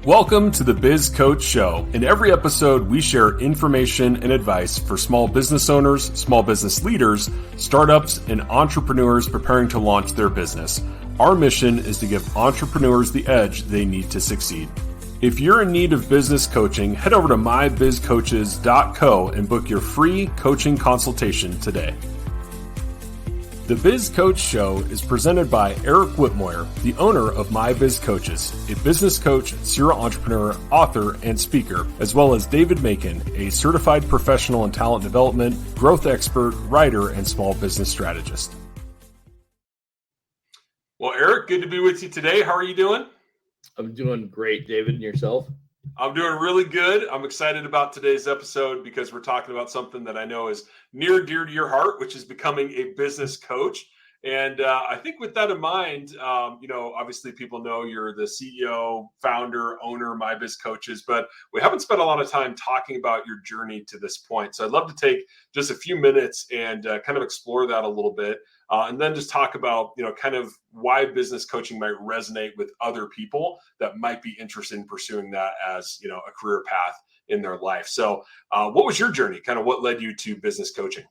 Welcome to the Biz Coach Show. In every episode, we share information and advice for small business owners, small business leaders, startups, and entrepreneurs preparing to launch their business. Our mission is to give entrepreneurs the edge they need to succeed. If you're in need of business coaching, head over to MyBizCoaches.co and book your free coaching consultation today. The Biz Coach Show is presented by Eric Whitmoyer, the owner of MyBizCoaches, a business coach, serial entrepreneur, author, and speaker, as well as David Macon, a certified professional in talent development, growth expert, writer, and small business strategist. Well, Eric, good to be with you today. How are you doing? I'm doing great, David, and yourself? I'm doing really good. I'm excited about today's episode because we're talking about something that I know is near and dear to your heart, which is becoming a business coach. And I think with that in mind, obviously people know you're the CEO, founder, owner of MyBizCoaches, but we haven't spent a lot of time talking about your journey to this point. So I'd love to take just a few minutes and kind of explore that a little bit. And then just talk about, kind of why business coaching might resonate with other people that might be interested in pursuing that as, a career path in their life. So what was your journey? Kind of what led you to business coaching?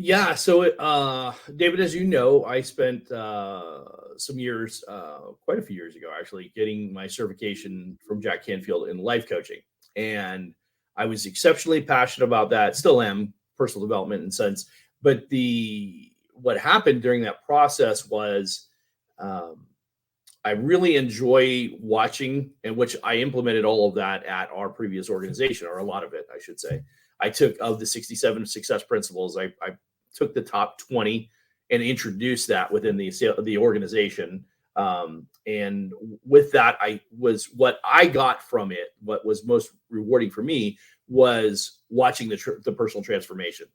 Yeah. So, David, as you know, I spent some years, quite a few years ago, actually, getting my certification from Jack Canfield in life coaching. And I was exceptionally passionate about that. Still am, personal development in a sense. But what happened during that process was I really enjoy watching, and which I implemented all of that at our previous organization, or a lot of it, I should say. I took, of the 67 success principles, I took the top 20 and introduced that within the organization. And with that, what I got from it, what was most rewarding for me was watching the personal transformation.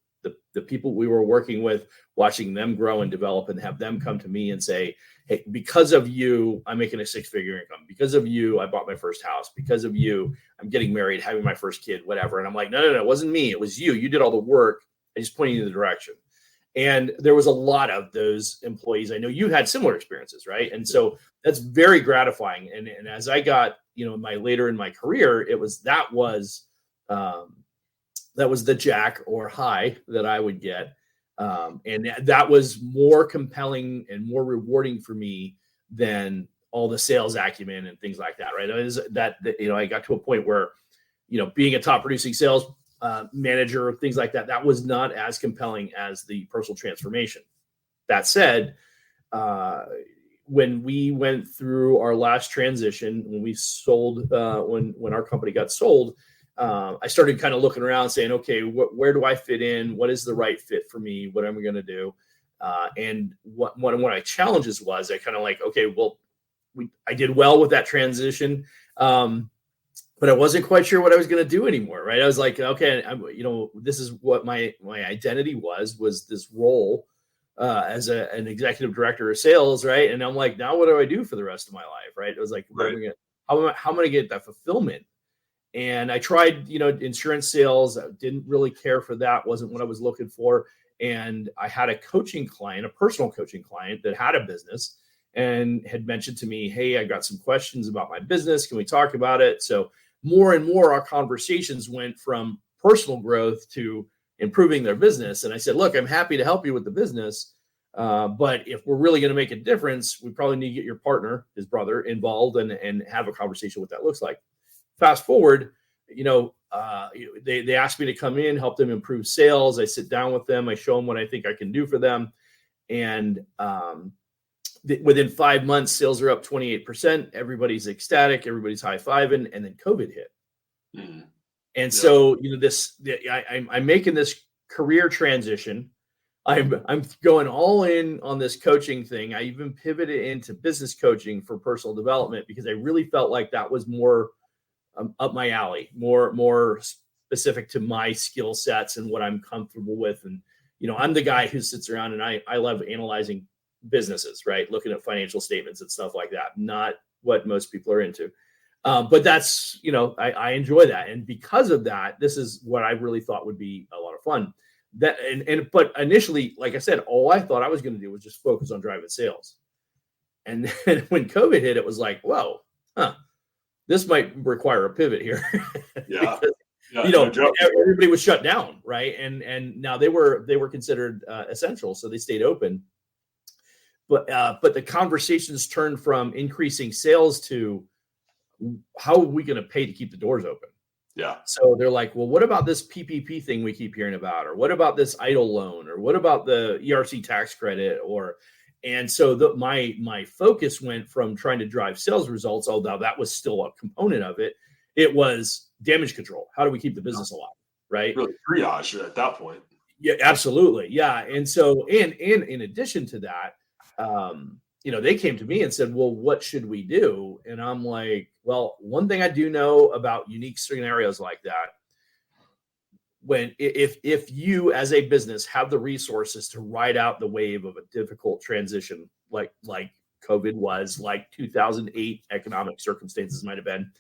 The people we were working with, watching them grow and develop and have them come to me and say, hey, because of you, I'm making a six-figure income. Because of you, I bought my first house. Because of you, I'm getting married, having my first kid, whatever. And I'm like, no, it wasn't me. It was you. You did all the work. I just pointed you in the direction. And there was a lot of those employees. I know you had similar experiences, right? And so that's very gratifying. And as I got, later in my career, that was the jack or high that I would get. And that was more compelling and more rewarding for me than all the sales acumen and things like that, right? I got to a point where, being a top producing sales manager, things like that, that was not as compelling as the personal transformation. That said, when we went through our last transition, when we sold, when our company got sold, I started kind of looking around saying, okay, where do I fit in? What is the right fit for me? What am I going to do? And one of my challenges was I kind of like, okay, well, I did well with that transition. But I wasn't quite sure what I was going to do anymore. Right. I was like, okay, this is what my identity was this role as an executive director of sales. Right. And I'm like, now what do I do for the rest of my life? Right. It was like, right. How am I going to get that fulfillment? And I tried, insurance sales. I didn't really care for that. Wasn't what I was looking for. And I had a personal coaching client that had a business and had mentioned to me, hey, I got some questions about my business. Can we talk about it? So more and more, our conversations went from personal growth to improving their business. And I said, look, I'm happy to help you with the business. But if we're really going to make a difference, we probably need to get your partner, his brother, involved and have a conversation what that looks like. Fast forward, they asked me to come in, help them improve sales. I sit down with them. I show them what I think I can do for them. And within 5 months, sales are up 28%. Everybody's ecstatic. Everybody's high-fiving. And then COVID hit. Mm-hmm. And so, I'm making this career transition. I'm going all in on this coaching thing. I even pivoted into business coaching for personal development because I really felt like that was more up my alley, more specific to my skill sets and what I'm comfortable with. And, I'm the guy who sits around and I love analyzing businesses, right? Looking at financial statements and stuff like that. Not what most people are into. But that's, I enjoy that. And because of that, this is what I really thought would be a lot of fun. But initially, like I said, all I thought I was going to do was just focus on driving sales. And then when COVID hit, it was like, whoa, this might require a pivot here. Yeah. Because, everybody was shut down, right? And now they were considered essential, so they stayed open. But the conversations turned from increasing sales to how are we going to pay to keep the doors open? Yeah. So they're like, well, what about this PPP thing we keep hearing about? Or what about this EIDL loan? Or what about the ERC tax credit? And so my focus went from trying to drive sales results, although that was still a component of it. It was damage control. How do we keep the business alive? Right. Really triage at that point. Yeah, absolutely. Yeah. And so, and in addition to that, they came to me and said, well, what should we do? And I'm like, well, one thing I do know about unique scenarios like that, if you as a business have the resources to ride out the wave of a difficult transition, like COVID was, like 2008 economic circumstances might have been,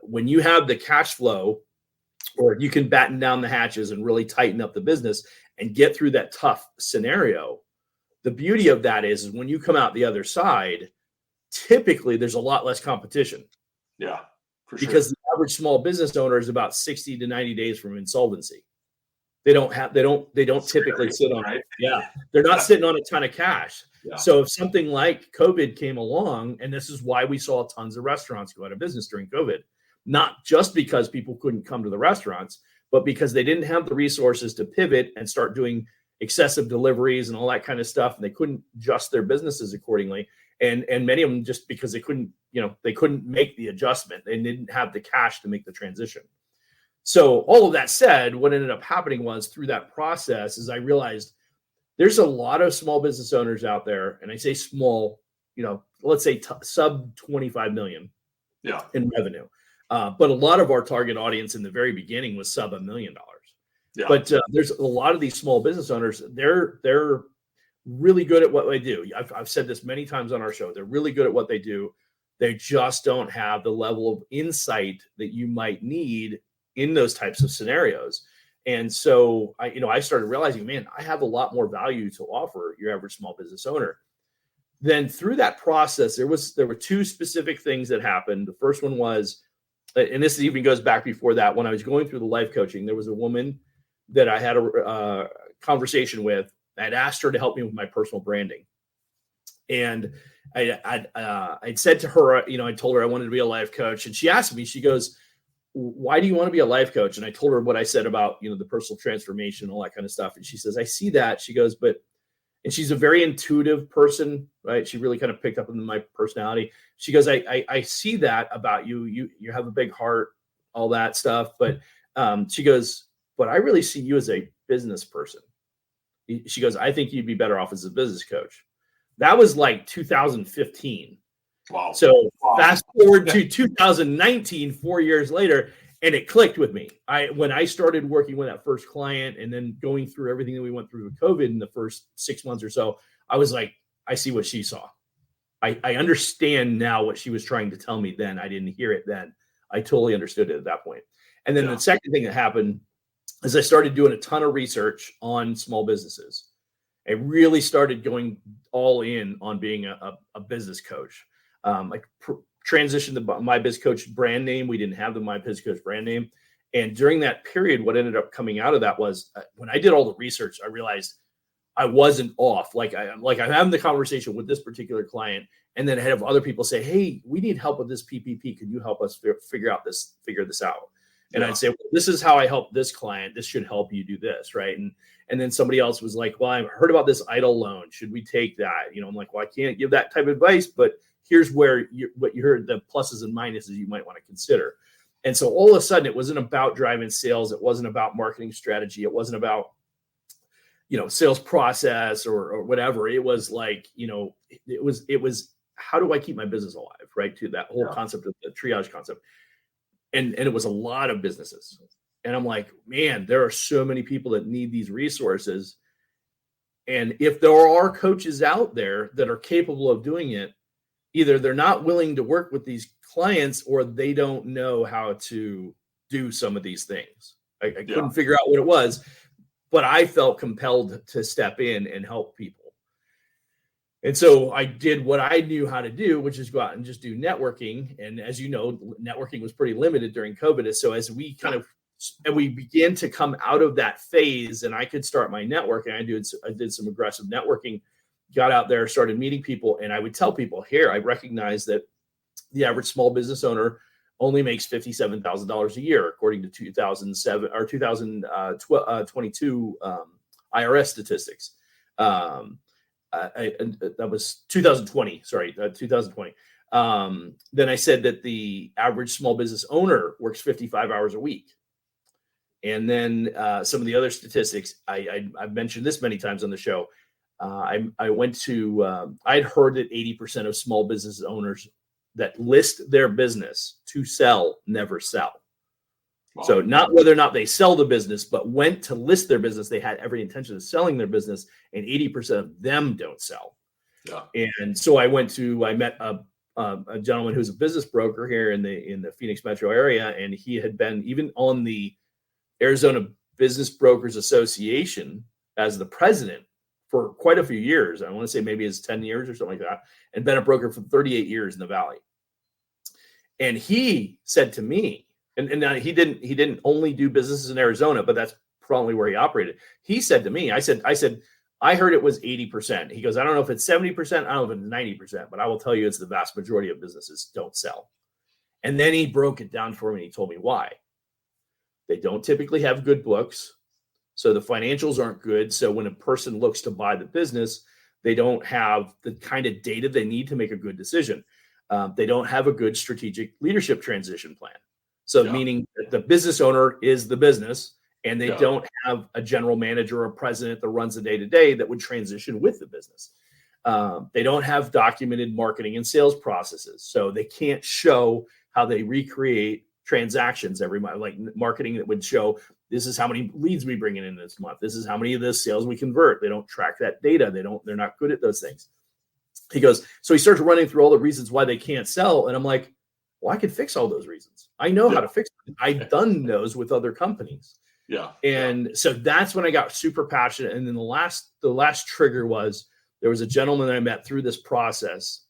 when you have the cash flow, or you can batten down the hatches and really tighten up the business and get through that tough scenario. The beauty of that is when you come out the other side, typically there's a lot less competition. Yeah, for sure. Because the average small business owner is about 60 to 90 days from insolvency. They don't typically sit on it. Yeah. They're not sitting on a ton of cash. Yeah. So if something like COVID came along, and this is why we saw tons of restaurants go out of business during COVID, not just because people couldn't come to the restaurants, but because they didn't have the resources to pivot and start doing excessive deliveries and all that kind of stuff. And they couldn't adjust their businesses accordingly. And many of them just because they couldn't make the adjustment. They didn't have the cash to make the transition. So all of that said, what ended up happening was through that process is I realized there's a lot of small business owners out there. And I say small, let's say sub 25 million in revenue. But a lot of our target audience in the very beginning was sub $1 million. Yeah. But there's a lot of these small business owners. They're really good at what they do. I've said this many times on our show. They're really good at what they do. They just don't have the level of insight that you might need in those types of scenarios. And so I started realizing, man, I have a lot more value to offer your average small business owner. Then through that process, there were two specific things that happened. The first one was, and this even goes back before that, when I was going through the life coaching, there was a woman that I had a conversation with. I'd asked her to help me with my personal branding. And I'd said to her, I told her I wanted to be a life coach. And she asked me, she goes, why do you want to be a life coach? And I told her what I said about, the personal transformation, all that kind of stuff. And she says, I see that. She goes, and she's a very intuitive person, right? She really kind of picked up on my personality. She goes, I see that about you. You have a big heart, all that stuff. But she goes, but I really see you as a business person. She goes, I think you'd be better off as a business coach. That was like 2015. Wow. So fast forward to 2019, 4 years later, and it clicked with me. When I started working with that first client and then going through everything that we went through with COVID in the first 6 months or so, I was like, I see what she saw. I understand now what she was trying to tell me then. I didn't hear it then. I totally understood it at that point. And then the second thing that happened is I started doing a ton of research on small businesses. I really started going all in on being a business coach. I transitioned the MyBizCoach brand name. We didn't have the MyBizCoach brand name. And during that period, what ended up coming out of that was when I did all the research, I realized I wasn't off. Like I'm having the conversation with this particular client, and then I have other people say, hey, we need help with this PPP. Could you help us figure this out? And I'd say, well, this is how I help this client. This should help you do this, right? And then somebody else was like, well, I heard about this EIDL loan. Should we take that? I'm like, well, I can't give that type of advice, but here's where what you heard, the pluses and minuses you might want to consider. And so all of a sudden, it wasn't about driving sales. It wasn't about marketing strategy. It wasn't about, sales process or whatever. It was like, it was how do I keep my business alive, right? To that whole concept of the triage concept. And it was a lot of businesses. And I'm like, man, there are so many people that need these resources. And if there are coaches out there that are capable of doing it, either they're not willing to work with these clients or they don't know how to do some of these things. I couldn't figure out what it was, but I felt compelled to step in and help people. And so I did what I knew how to do, which is go out and just do networking. And as you know, networking was pretty limited during COVID. And so as we we began to come out of that phase, and I could start my networking, I did some aggressive networking, got out there, started meeting people. And I would tell people, here, I recognize that the average small business owner only makes $57,000 a year, according to 2007 or 2022 IRS statistics. That was 2020. Sorry, 2020. Then I said that the average small business owner works 55 hours a week. And then some of the other statistics, I've mentioned this many times on the show. I'd heard that 80% of small business owners that list their business to sell never sell. Wow. So not whether or not they sell the business, but went to list their business, they had every intention of selling their business, and 80% of them don't sell. Yeah. And so I met a gentleman who's a business broker here in the Phoenix metro area, and he had been even on the Arizona Business Brokers Association as the president for quite a few years. I want to say maybe it's 10 years or something like that, and been a broker for 38 years in the Valley. And he said to me, and he didn't only do businesses in Arizona, but that's probably where he operated. He said to me, I said, I heard it was 80%. He goes, I don't know if it's 70%, I don't know if it's 90%, but I will tell you it's the vast majority of businesses don't sell. And then he broke it down for me. He told me why. They don't typically have good books, so the financials aren't good. So when a person looks to buy the business, they don't have the kind of data they need to make a good decision. They don't have a good strategic leadership transition plan. So meaning that the business owner is the business, and they don't have a general manager or president that runs the day-to-day that would transition with the business. They don't have documented marketing and sales processes. So they can't show how they recreate transactions every month, like marketing that would show this is how many leads we bring in this month. This is how many of the sales we convert. They don't track that data. They're not good at those things. He goes, so he starts running through all the reasons why they can't sell. And I'm like, well, I could fix all those reasons. I know how to fix them. I've done those with other companies. Yeah. And so that's when I got super passionate. And then the last trigger was there was a gentleman that I met through this process,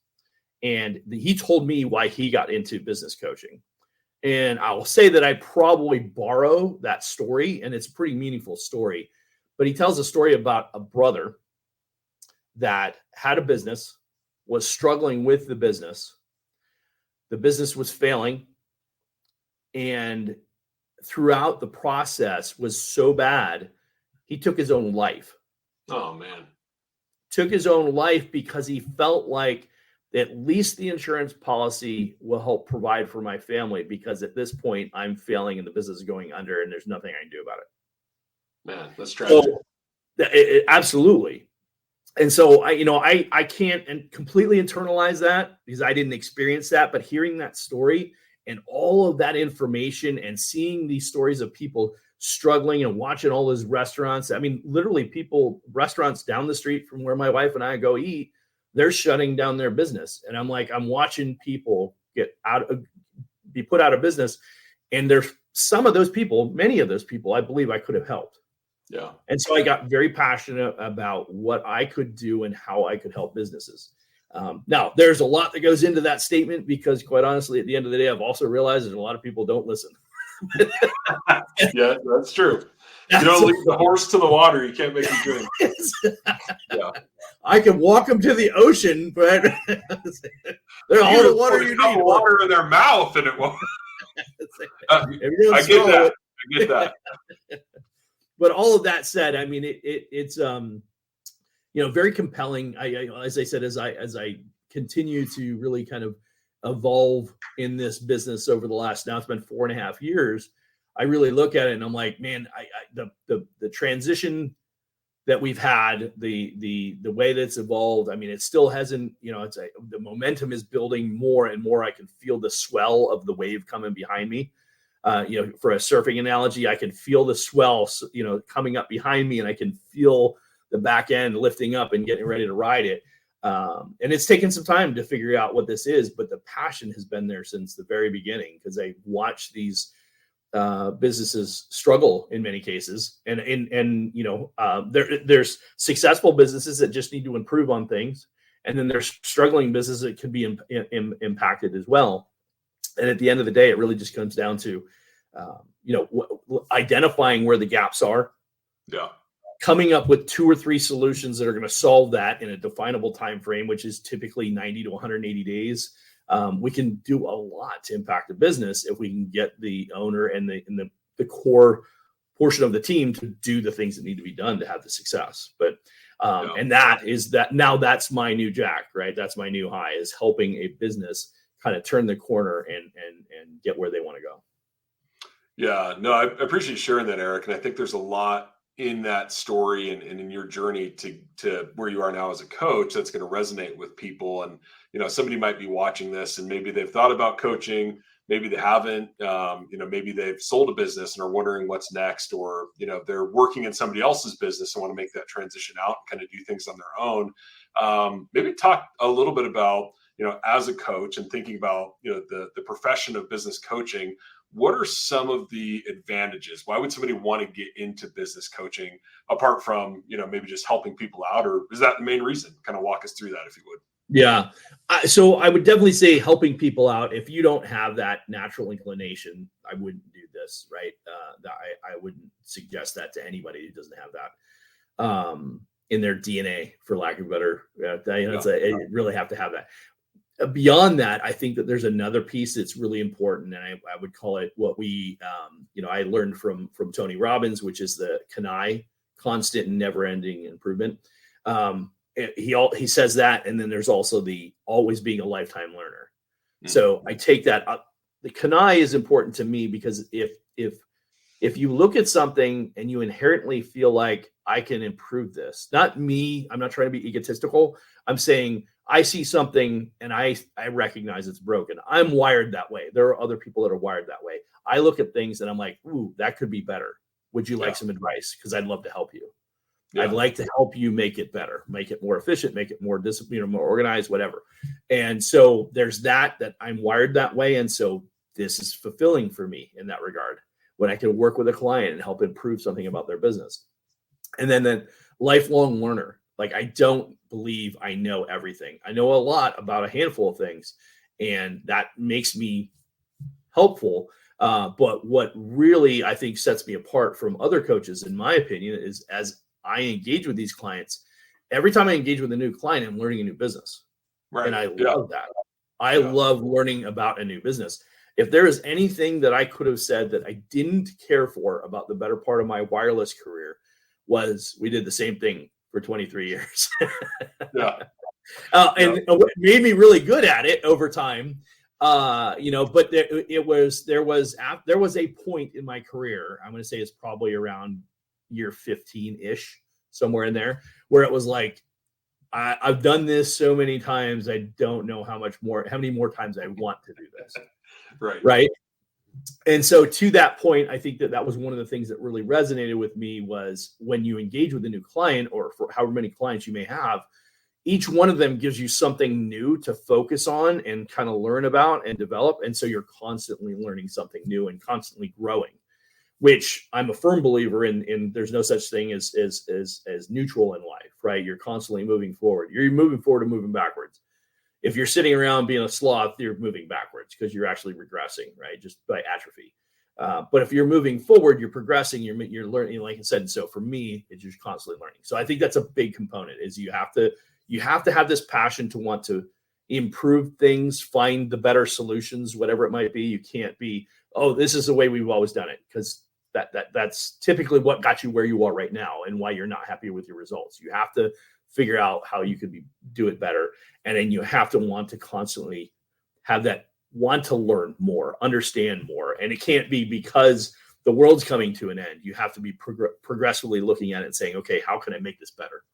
and he told me why he got into business coaching. And I will say that I probably borrow that story, and it's a pretty meaningful story. But he tells a story about a brother that had a business, was struggling with the business. The business was failing, and throughout the process was so bad, he took his own life. Oh, man. Took his own life because he felt like at least the insurance policy will help provide for my family, because at this point I'm failing and the business is going under and there's nothing I can do about it. Man, that's tragic. So, absolutely. And so I can't completely internalize that because I didn't experience that, but hearing that story and all of that information and seeing these stories of people struggling and watching all those restaurants. I mean, literally restaurants down the street from where my wife and I go eat, they're shutting down their business. And I'm watching people be put out of business. And there's many of those people, I believe I could have helped. Yeah. And so I got very passionate about what I could do and how I could help businesses. Now, there's a lot that goes into that statement because, quite honestly, at the end of the day, I've also realized that a lot of people don't listen. Yeah, that's true. You don't lead the horse to the water, you can't make him drink. Yeah. I can walk them to the ocean, but they're all the water you need. Water in their mouth, and it won't. I get that. But all of that said, I mean, it's very compelling. As I said, as I continue to really kind of evolve in this business over the last, now it's been 4.5 years, I really look at it and I'm like, man, the transition that we've had, the way that's evolved, I mean, it still hasn't, the momentum is building more and more. I can feel the swell of the wave coming behind me. For a surfing analogy, I can feel the swell, coming up behind me, and I can feel the back end lifting up and getting ready to ride it. And it's taken some time to figure out what this is, but the passion has been there since the very beginning because I watched these businesses struggle in many cases, and there's successful businesses that just need to improve on things, And then there's struggling businesses that could be impacted as well. And at the end of the day, it really just comes down to, identifying where the gaps are. Yeah. Coming up with 2 or 3 solutions that are going to solve that in a definable time frame, which is typically 90 to 180 days. We can do a lot to impact the business if we can get the owner and the core portion of the team to do the things that need to be done to have the success. But and that's my new Jack, right? That's my new high, is helping a business kind of turn the corner and get where they want to go. Yeah, no, I appreciate you sharing that, Eric. And I think there's a lot in that story and in your journey to where you are now as a coach that's going to resonate with people. And, somebody might be watching this and maybe they've thought about coaching, maybe they haven't, maybe they've sold a business and are wondering what's next, or, they're working in somebody else's business and want to make that transition out and kind of do things on their own. Maybe talk a little bit about, as a coach and thinking about, the profession of business coaching. What are some of the advantages? Why would somebody want to get into business coaching apart from, maybe just helping people out? Or is that the main reason? Kind of walk us through that, if you would. Yeah. So I would definitely say helping people out. If you don't have that natural inclination, I wouldn't do this, right? I wouldn't suggest that to anybody who doesn't have that in their DNA, for lack of a better, you really have to have that. Beyond that, I think that there's another piece that's really important, and I would call it what we, I learned from Tony Robbins, which is the CANI, constant and never-ending improvement. He says that, and then there's also the always being a lifetime learner. Mm-hmm. So I take that up. The CANI is important to me because if you look at something and you inherently feel like I can improve this, not me, I'm not trying to be egotistical. I'm saying I see something and I recognize it's broken. I'm wired that way. There are other people that are wired that way. I look at things and I'm like, ooh, that could be better. Would you like some advice? Because I'd love to help you. Yeah. I'd like to help you make it better, make it more efficient, make it more disciplined, more organized, whatever. And so there's that I'm wired that way. And so this is fulfilling for me in that regard, when I can work with a client and help improve something about their business. And then the lifelong learner. Like, I don't believe I know everything. I know a lot about a handful of things, and that makes me helpful. But what really, I think, sets me apart from other coaches, in my opinion, is as I engage with these clients, every time I engage with a new client, I'm learning a new business. Right. And I love that. I love learning about a new business. If there is anything that I could have said that I didn't care for about the better part of my wireless career, was we did the same thing for 23 years. And what made me really good at it over time, but there was a point in my career, I'm going to say it's probably around year 15-ish, somewhere in there, where it was like, I've done this so many times, I don't know how many more times I want to do this. Right. And so to that point, I think that was one of the things that really resonated with me, was when you engage with a new client, or for however many clients you may have, each one of them gives you something new to focus on and kind of learn about and develop. And so you're constantly learning something new and constantly growing, which I'm a firm believer in. There's no such thing as neutral in life, right? You're constantly moving forward. You're moving forward or moving backwards. If you're sitting around being a sloth, you're moving backwards because you're actually regressing, right? Just by atrophy. But if you're moving forward, you're progressing, you're learning, like I said. So for me, it's just constantly learning. So I think that's a big component, is you have to have this passion to want to improve things, find the better solutions, whatever it might be. You can't be, oh, this is the way we've always done it, because that's typically what got you where you are right now and why you're not happy with your results. You have to figure out how you could do it better. And then you have to want to constantly have that want to learn more, understand more. And it can't be because the world's coming to an end. You have to be progressively looking at it and saying, okay, how can I make this better?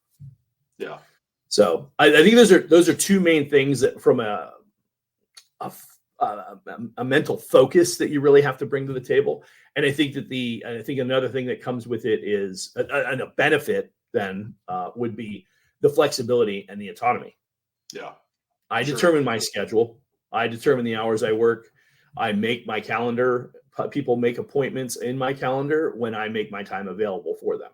Yeah. So I think those are two main things that, from a mental focus, that you really have to bring to the table. And I think another thing that comes with it is a benefit then would be the flexibility and the autonomy. Yeah. I determine my schedule. I determine the hours I work. I make my calendar. People make appointments in my calendar when I make my time available for them.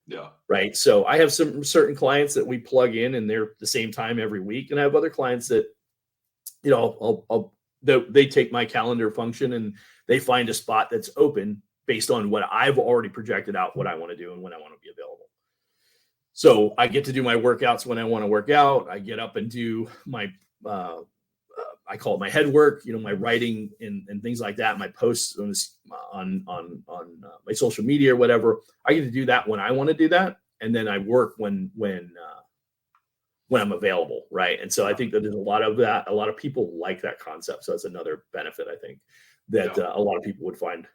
Yeah. Right. So I have some certain clients that we plug in and they're the same time every week. And I have other clients that, they take my calendar function and they find a spot that's open based on what I've already projected out, what I want to do and when I want to be available. So I get to do my workouts when I want to work out. I get up and do my, I call it my head work, my writing and things like that, my posts on my social media or whatever. I get to do that when I want to do that. And then I work when I'm available. Right. And so I think that there's a lot of that. A lot of people like that concept. So that's another benefit, I think, that a lot of people would find.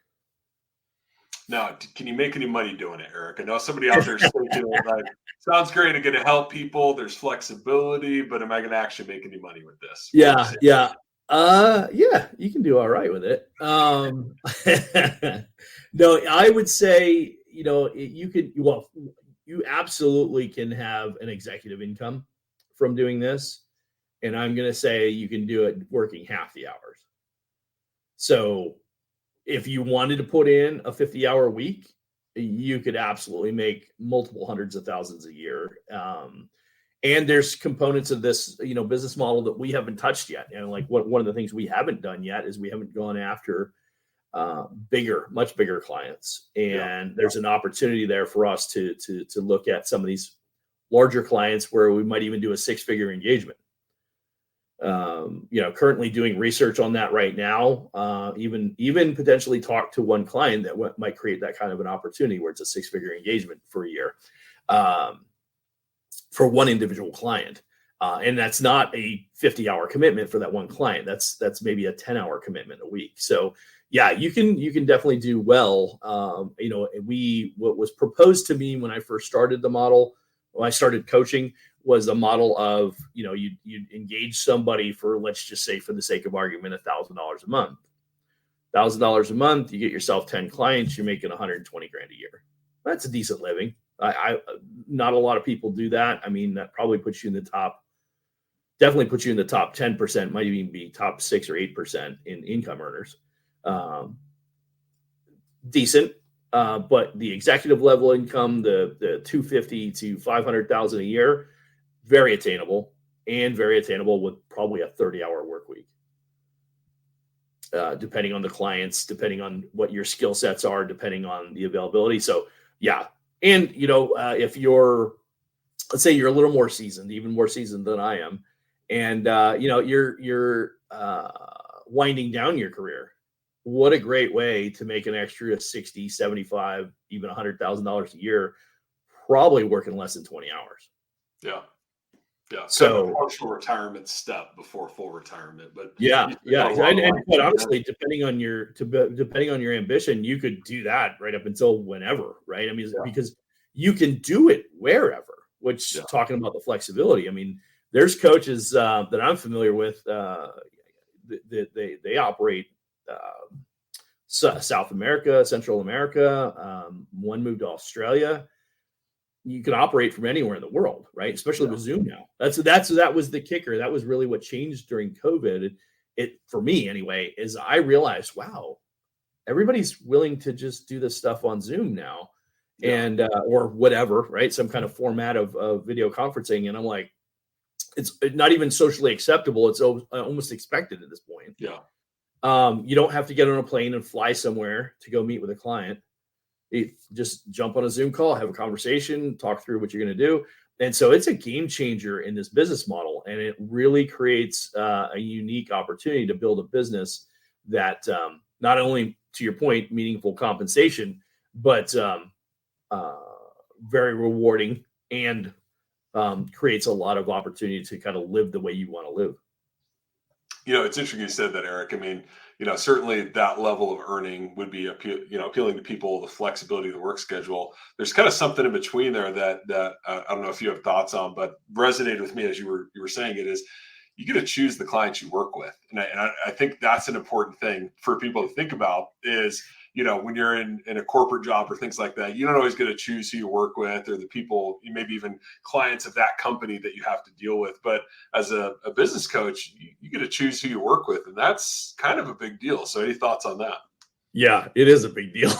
Now, can you make any money doing it, Eric? I know somebody out there is thinking, like, sounds great. I'm going to help people. There's flexibility, but am I going to actually make any money with this? Yeah. You can do all right with it. No, I would say, you absolutely can have an executive income from doing this. And I'm going to say you can do it working half the hours. So if you wanted to put in a 50-hour week, you could absolutely make multiple hundreds of thousands a year. And there's components of this, business model that we haven't touched yet. And like one of the things we haven't done yet is we haven't gone after much bigger clients. And there's an opportunity there for us to look at some of these larger clients where we might even do a 6-figure engagement. Currently doing research on that right now, even potentially talk to one client that might create that kind of an opportunity where it's a 6-figure engagement for a year, for one individual client. And that's not a 50-hour commitment for that one client. That's maybe a 10-hour commitment a week. So yeah, you can definitely do well. What was proposed to me when I first started the model, when I started coaching, was a model of, you'd engage somebody for, let's just say for the sake of argument, $1,000 a month. $1,000 a month, you get yourself 10 clients, you're making 120 grand a year. That's a decent living. Not a lot of people do that. I mean, that probably puts you in the top, definitely puts you in the top 10%, might even be top 6 or 8% in income earners. Decent. But the executive level income, the 250 to 500,000 a year, very attainable with probably a 30-hour work week. Depending on the clients, depending on what your skill sets are, depending on the availability. So yeah. And, if let's say you're a little more seasoned, even more seasoned than I am, and, you're winding down your career, what a great way to make an extra 60, 75, even $100,000 a year, probably working less than 20 hours. Yeah. Yeah. So kind of a partial retirement step before full retirement, but and quite honestly, depending on your ambition, you could do that right up until whenever, right? I mean, because you can do it wherever, which talking about the flexibility. I mean, there's coaches that I'm familiar with, they operate South America, Central America. One moved to Australia. You can operate from anywhere in the world, right? Especially with Zoom now. That was the kicker. That was really what changed during COVID. It for me anyway, is I realized, wow, everybody's willing to just do this stuff on Zoom now, and or whatever, right? Some kind of format of video conferencing, and I'm like, it's not even socially acceptable. It's almost expected at this point. Yeah. You don't have to get on a plane and fly somewhere to go meet with a client. You just jump on a Zoom call, have a conversation, talk through what you're going to do. And so it's a game changer in this business model. And it really creates a unique opportunity to build a business that not only, to your point, meaningful compensation, but very rewarding and creates a lot of opportunity to kind of live the way you want to live. It's interesting you said that, Eric. I mean, certainly that level of earning would be appealing to people, the flexibility of the work schedule. There's kind of something in between there that I don't know if you have thoughts on, but resonated with me as you were saying it, is you get to choose the clients you work with. And I think that's an important thing for people to think about is, when you're in a corporate job or things like that, you don't always get to choose who you work with or the people, maybe even clients of that company that you have to deal with. But as a business coach, you get to choose who you work with. And that's kind of a big deal. So any thoughts on that? Yeah, it is a big deal.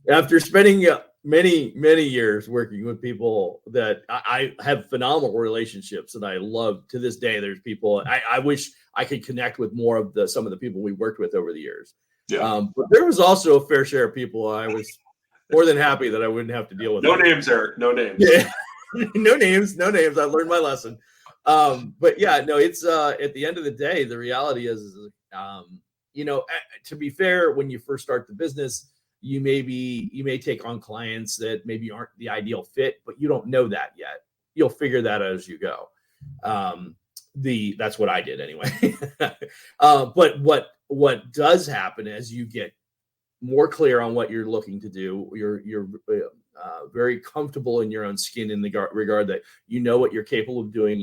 After spending many years working with people that I have phenomenal relationships that I love to this day. There's people I wish I could connect with more of some of the people we worked with over the years. Yeah. But there was also a fair share of people I was more than happy that I wouldn't have to deal with. No names, Eric. No names. Yeah. No names. I learned my lesson. But yeah, no, it's at the end of the day, the reality is, to be fair, when you first start the business, you may take on clients that maybe aren't the ideal fit, but you don't know that yet. You'll figure that out as you go. That's what I did anyway. But what does happen as you get more clear on what you're looking to do, you're very comfortable in your own skin in the regard that you know what you're capable of doing,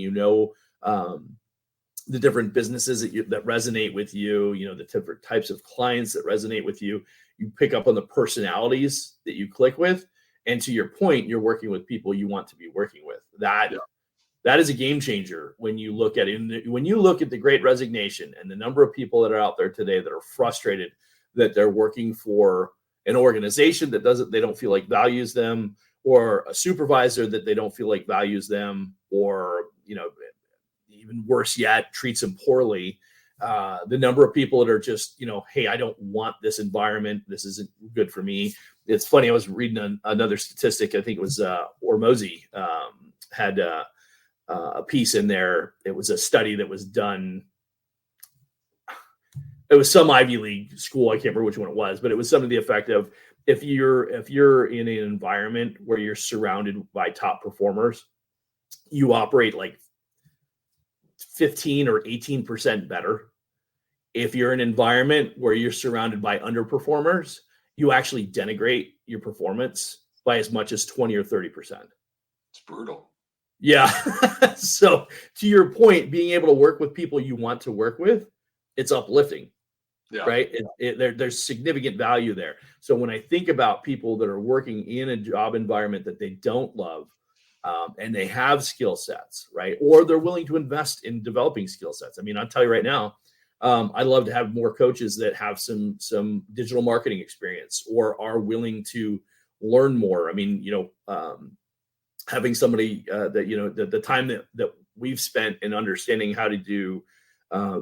the different businesses that resonate with you, the different types of clients that resonate with you. You pick up on the personalities that you click with, and to your point, you're working with people you want to be working with. That is a game changer when you look at it. When you look at the Great Resignation and the number of people that are out there today that are frustrated that they're working for an organization that they don't feel like values them, or a supervisor that they don't feel like values them, or even worse yet, treats them poorly. The number of people that are just, hey, I don't want this environment. This isn't good for me. It's funny. I was reading another statistic. I think it was Ormozy had a piece in there. It was a study that was done. It was some Ivy League school. I can't remember which one it was, but it was something to the effect of, if you're in an environment where you're surrounded by top performers, you operate like 15 or 18% better. If you're in an environment where you're surrounded by underperformers, you actually denigrate your performance by as much as 20 or 30%. It's brutal. Yeah. So to your point, being able to work with people you want to work with, it's uplifting. Yeah. Right. There's significant value there. So when I think about people that are working in a job environment that they don't love, and they have skill sets, right, or they're willing to invest in developing skill sets. I mean, I'll tell you right now, I'd love to have more coaches that have some digital marketing experience or are willing to learn more. I mean, having somebody that the time that we've spent in understanding how to do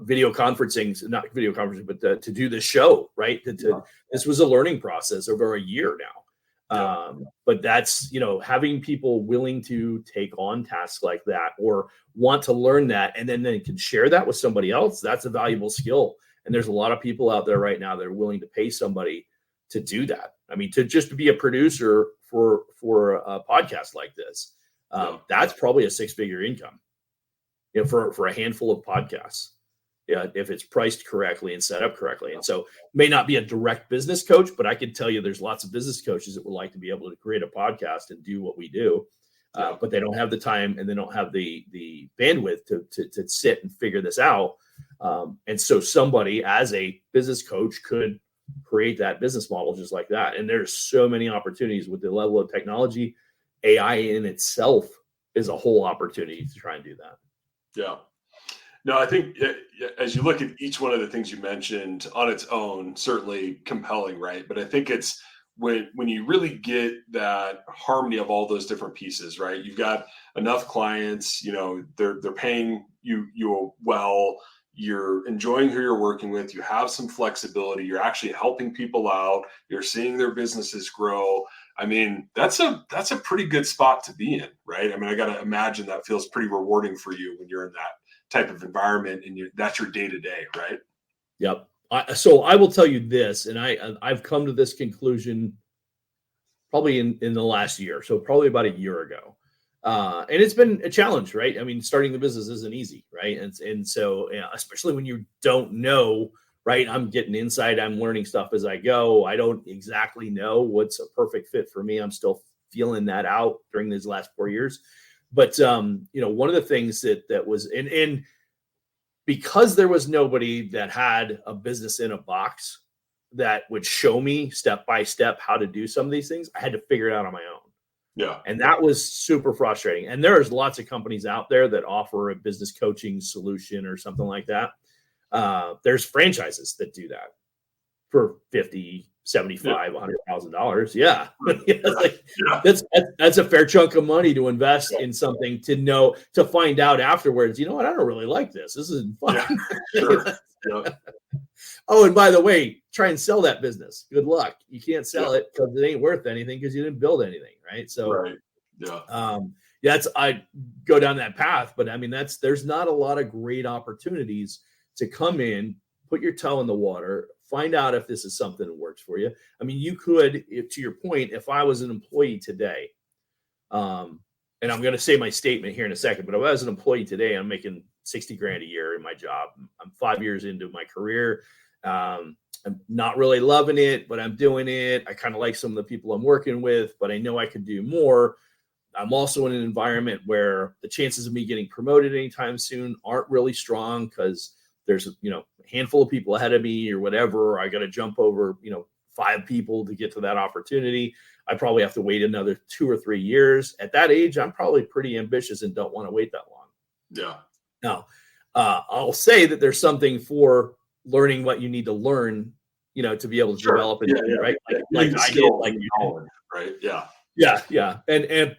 video conferencing, not video conferencing, but to do this show, right? This was a learning process over a year now. But that's, having people willing to take on tasks like that or want to learn that, and then they can share that with somebody else. That's a valuable skill. And there's a lot of people out there right now that are willing to pay somebody to do that. I mean, to be a producer for a podcast like this, that's probably a 6-figure income, for a handful of podcasts. Yeah, if it's priced correctly and set up correctly. And so may not be a direct business coach, but I can tell you there's lots of business coaches that would like to be able to create a podcast and do what we do. But they don't have the time and they don't have the bandwidth to sit and figure this out. And so somebody as a business coach could create that business model just like that. And there's so many opportunities with the level of technology. AI in itself is a whole opportunity to try and do that. Yeah. No, I think as you look at each one of the things you mentioned on its own, certainly compelling, right? But I think it's when you really get that harmony of all those different pieces, right? You've got enough clients, they're paying you well, you're enjoying who you're working with, you have some flexibility, you're actually helping people out, you're seeing their businesses grow. I mean, that's a pretty good spot to be in, right? I mean, I got to imagine that feels pretty rewarding for you when you're in that type of environment and that's your day-to-day, right? Yep. So I will tell you this, and I've come to this conclusion probably in the last year, so probably about a year ago. And it's been a challenge, right? I mean, starting the business isn't easy, right? And so especially when you don't know, right? I'm getting insight, I'm learning stuff as I go. I don't exactly know what's a perfect fit for me. I'm still feeling that out during these last 4 years. But one of the things that was and because there was nobody that had a business in a box that would show me step by step how to do some of these things, I had to figure it out on my own. Yeah. And that was super frustrating. And there's lots of companies out there that offer a business coaching solution or something like that. There's franchises that do that for $50,000, $75,000, $100,000. Yeah. That's a fair chunk of money to invest in something to find out afterwards, you know what? I don't really like this. This isn't fun. Yeah, sure. Yeah. Oh, and by the way, try and sell that business. Good luck. You can't sell it because it ain't worth anything because you didn't build anything. Right. So, right. Yeah. I go down that path, but I mean, there's not a lot of great opportunities to come in, put your toe in the water, find out if this is something that works for you. I mean, you could, to your point, if I was an employee today, and I'm going to say my statement here in a second, but if I was an employee today, I'm making $60,000 a year in my job. I'm 5 years into my career. I'm not really loving it, but I'm doing it. I kind of like some of the people I'm working with, but I know I could do more. I'm also in an environment where the chances of me getting promoted anytime soon aren't really strong because there's a handful of people ahead of me or whatever. I got to jump over 5 people to get to that opportunity. I probably have to wait another 2 or 3 years. At that age, I'm probably pretty ambitious and don't want to wait that long. Yeah. Now, I'll say that there's something for learning what you need to learn, to be able to develop it, right? Like I did, like knowledge, right? Yeah. Yeah.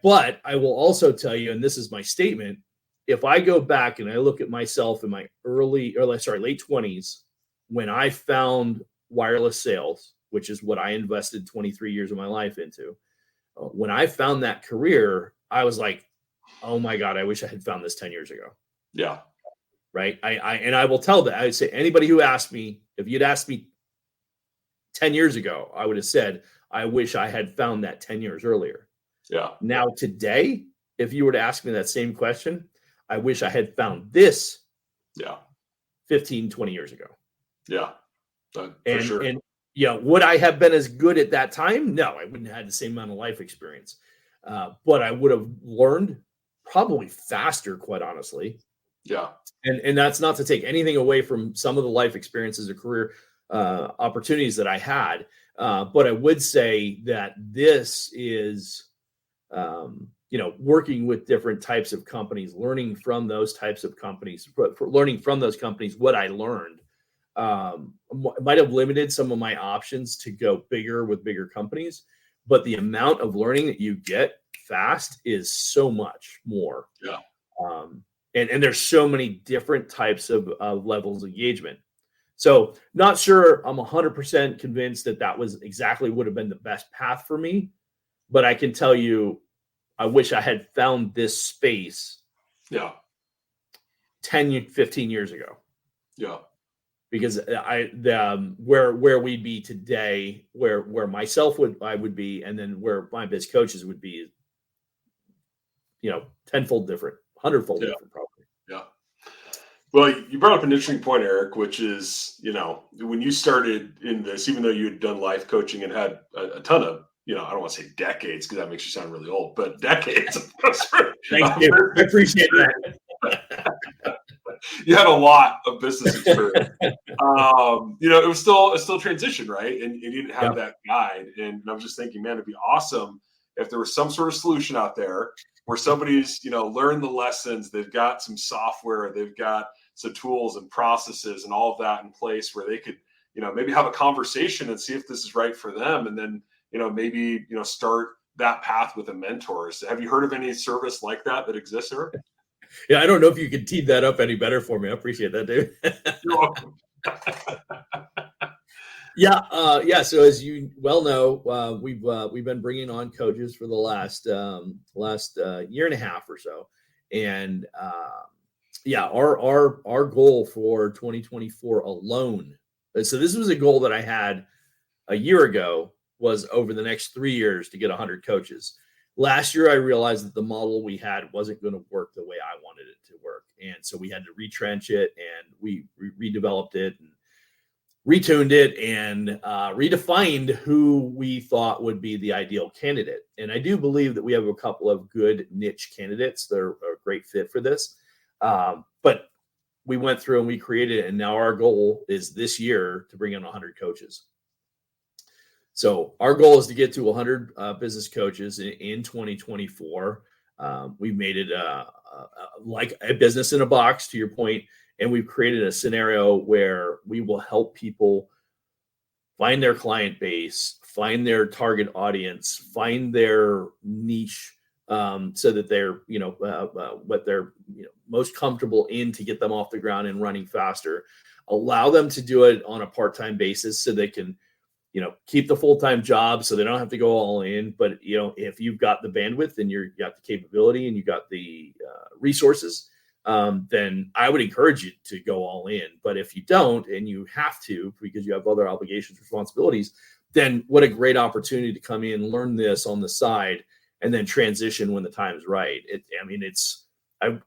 But I will also tell you, and this is my statement, if I go back and I look at myself in my late 20s, when I found wireless sales, which is what I invested 23 years of my life into, when I found that career, I was like, oh my God, I wish I had found this 10 years ago. Yeah. Right. I will tell that. I would say anybody who asked me, if you'd asked me 10 years ago, I would have said, I wish I had found that 10 years earlier. Yeah. Now today, if you were to ask me that same question, I wish I had found this 15, 20 years ago. Yeah. For sure. And would I have been as good at that time? No, I wouldn't have had the same amount of life experience. But I would have learned probably faster, quite honestly. Yeah. And that's not to take anything away from some of the life experiences or career opportunities that I had. But I would say that this is, working with different types of companies, learning from those types of companies, learning from those companies what I learned might have limited some of my options to go bigger with bigger companies. But the amount of learning that you get fast is so much more. Yeah. And there's so many different types of levels of engagement. So not sure I'm 100% convinced that was exactly would have been the best path for me, but I can tell you, I wish I had found this space 10, 15 years ago. Yeah. Because where we'd be today, where I would be, and then where MyBizCoaches would be, 10-fold different, 100-fold different, probably. Yeah. Well, you brought up an interesting point, Eric, which is, when you started in this, even though you had done life coaching and had a ton of, I don't want to say decades because that makes you sound really old, but decades. Thank you. I appreciate that. You had a lot of business experience. It was still transition, right? And you didn't have that guide. And I'm just thinking, man, it'd be awesome if there was some sort of solution out there where somebody's, learned the lessons, they've got some software, they've got some tools and processes and all of that in place where they could, maybe have a conversation and see if this is right for them. And then, maybe, start that path with a mentor. So have you heard of any service like that exists, Eric? Yeah, I don't know if you could tee that up any better for me. I appreciate that, David. You're welcome. Yeah. So as you well know, we've been bringing on coaches for the last year and a half or so, and our goal for 2024 alone. So this was a goal that I had a year ago, was over the next 3 years to get 100 coaches. Last year, I realized that the model we had wasn't going to work the way I wanted it to work. And so we had to retrench it, and we redeveloped it and retuned it and redefined who we thought would be the ideal candidate. And I do believe that we have a couple of good niche candidates that are a great fit for this. But we went through and we created it. And now our goal is this year to bring in 100 coaches. So our goal is to get to 100 business coaches in 2024. We've made it like a business in a box, to your point, and we've created a scenario where we will help people find their client base, find their target audience, find their niche, so that they're, what they're most comfortable in to get them off the ground and running faster. Allow them to do it on a part-time basis so they can, keep the full-time job so they don't have to go all in. But, if you've got the bandwidth and you got the capability and you got the resources, then I would encourage you to go all in. But if you don't, and you have to, because you have other obligations, responsibilities, then what a great opportunity to come in, learn this on the side, and then transition when the time's right.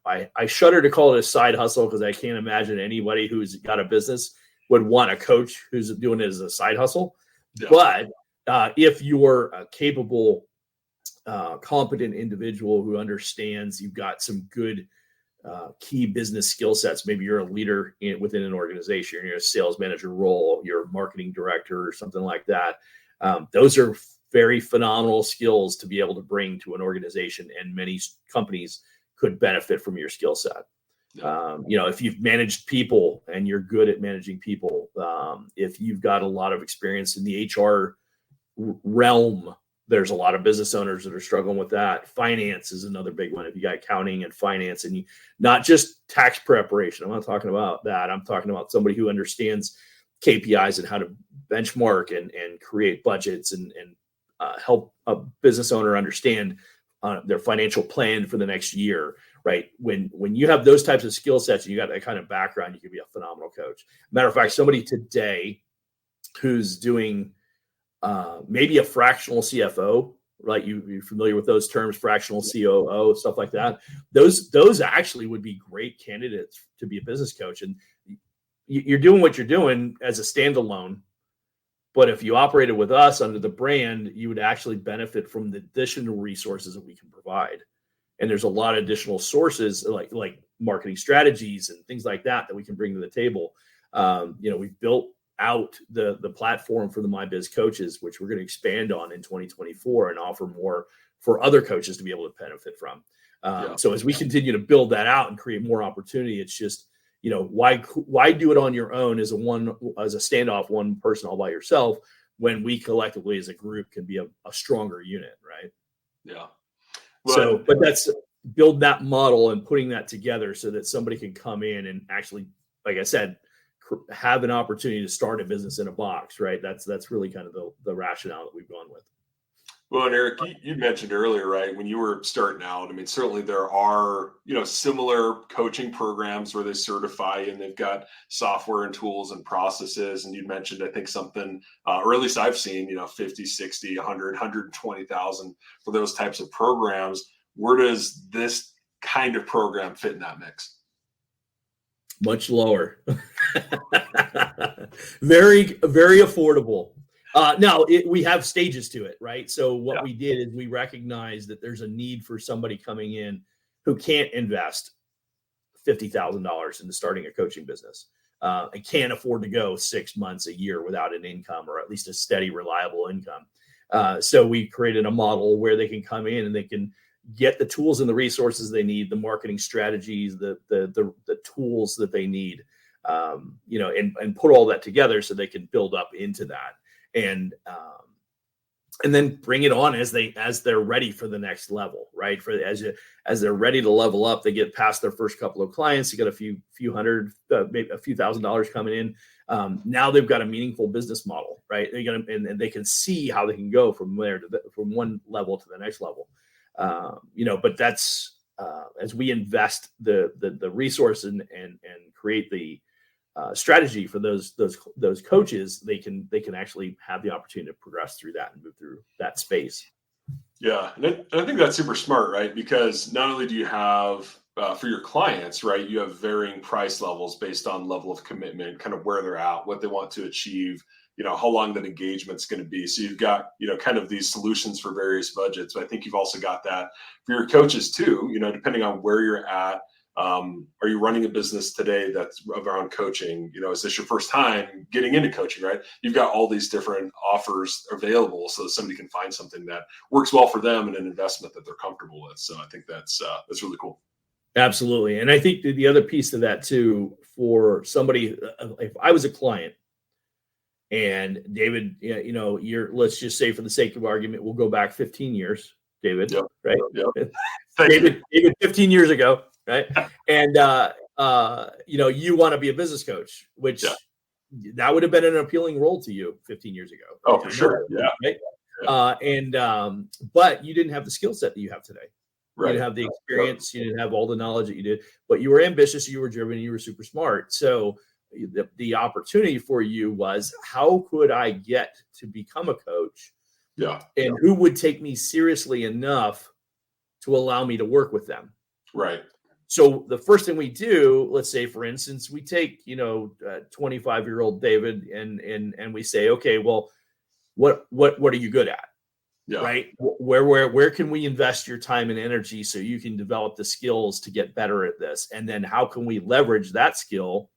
I shudder to call it a side hustle, because I can't imagine anybody who's got a business would want a coach who's doing it as a side hustle. Yeah. But if you're a capable, competent individual who understands, you've got some good key business skill sets. Maybe you're a leader within an organization, you're in a sales manager role, you're a marketing director or something like that. Those are very phenomenal skills to be able to bring to an organization, and many companies could benefit from your skill set. If you've managed people and you're good at managing people, if you've got a lot of experience in the HR realm, there's a lot of business owners that are struggling with that. Finance is another big one. If you got accounting and finance, and not just tax preparation, I'm not talking about that. I'm talking about somebody who understands KPIs and how to benchmark and create budgets and help a business owner understand their financial plan for the next year, right? When you have those types of skill sets and you got that kind of background, you can be a phenomenal coach. Matter of fact, somebody today who's doing maybe a fractional CFO, right? You're familiar with those terms, fractional COO, stuff like that. Those actually would be great candidates to be a business coach. And you're doing what you're doing as a standalone. But if you operated with us under the brand, you would actually benefit from the additional resources that we can provide. And there's a lot of additional sources like marketing strategies and things like that we can bring to the table. We've built out the platform for the MyBizCoaches, which we're going to expand on in 2024 and offer more for other coaches to be able to benefit from. So as we continue to build that out and create more opportunity, it's just, why do it on your own as a standoff, one person all by yourself, when we collectively as a group can be a stronger unit, right? Yeah. But that's build that model and putting that together so that somebody can come in and actually, like I said, have an opportunity to start a business in a box, right? That's really kind of the rationale that we've gone with. Well, and Eric, you mentioned earlier, right, when you were starting out, I mean, certainly there are, similar coaching programs where they certify and they've got software and tools and processes. And you mentioned, I think something, or at least I've seen, 50, 60, 100, 120,000 for those types of programs. Where does this kind of program fit in that mix? Much lower. Very, very affordable. Now we have stages to it, right? So what we did is we recognized that there's a need for somebody coming in who can't invest $50,000 into starting a coaching business and can't afford to go 6 months, a year without an income, or at least a steady, reliable income. So we created a model where they can come in and they can get the tools and the resources they need, the marketing strategies, the tools that they need, and put all that together so they can build up into that. And then bring it on as they're ready for the next level, right? As they're ready to level up, they get past their first couple of clients. You got a few hundred, maybe a few $1,000s coming in. Now they've got a meaningful business model, right? And they can see how they can go from there from one level to the next level. But that's as we invest the resource and create the strategy for those coaches, they can actually have the opportunity to progress through that and move through that space. Yeah. And I think that's super smart, right? Because not only do you have for your clients, right, you have varying price levels based on level of commitment, kind of where they're at, what they want to achieve, how long that engagement's going to be. So you've got, kind of these solutions for various budgets. But I think you've also got that for your coaches too, depending on where you're at. Are you running a business today that's around coaching? Is this your first time getting into coaching, right? You've got all these different offers available so that somebody can find something that works well for them and an investment that they're comfortable with. So I think that's really cool. Absolutely. And I think the other piece to that too, for somebody, if I was a client And David, let's just say for the sake of argument, we'll go back 15 years, David, Yep. right? Yep. David 15 years ago, right? And, you want to be a business coach, which that would have been an appealing role to you 15 years ago. Oh, for sure. Yeah. Right. But you didn't have the skill set that you have today. Right. You didn't have the experience. You didn't have all the knowledge that you did, but you were ambitious, you were driven, and you were super smart. So the opportunity for you was, how could I get to become a coach? Yeah. And who would take me seriously enough to allow me to work with them? Right. So the first thing we do, let's say, for instance, we take, 25-year-old David and we say, okay, well, what are you good at? Yeah. Right. Where can we invest your time and energy so you can develop the skills to get better at this? And then how can we leverage that skill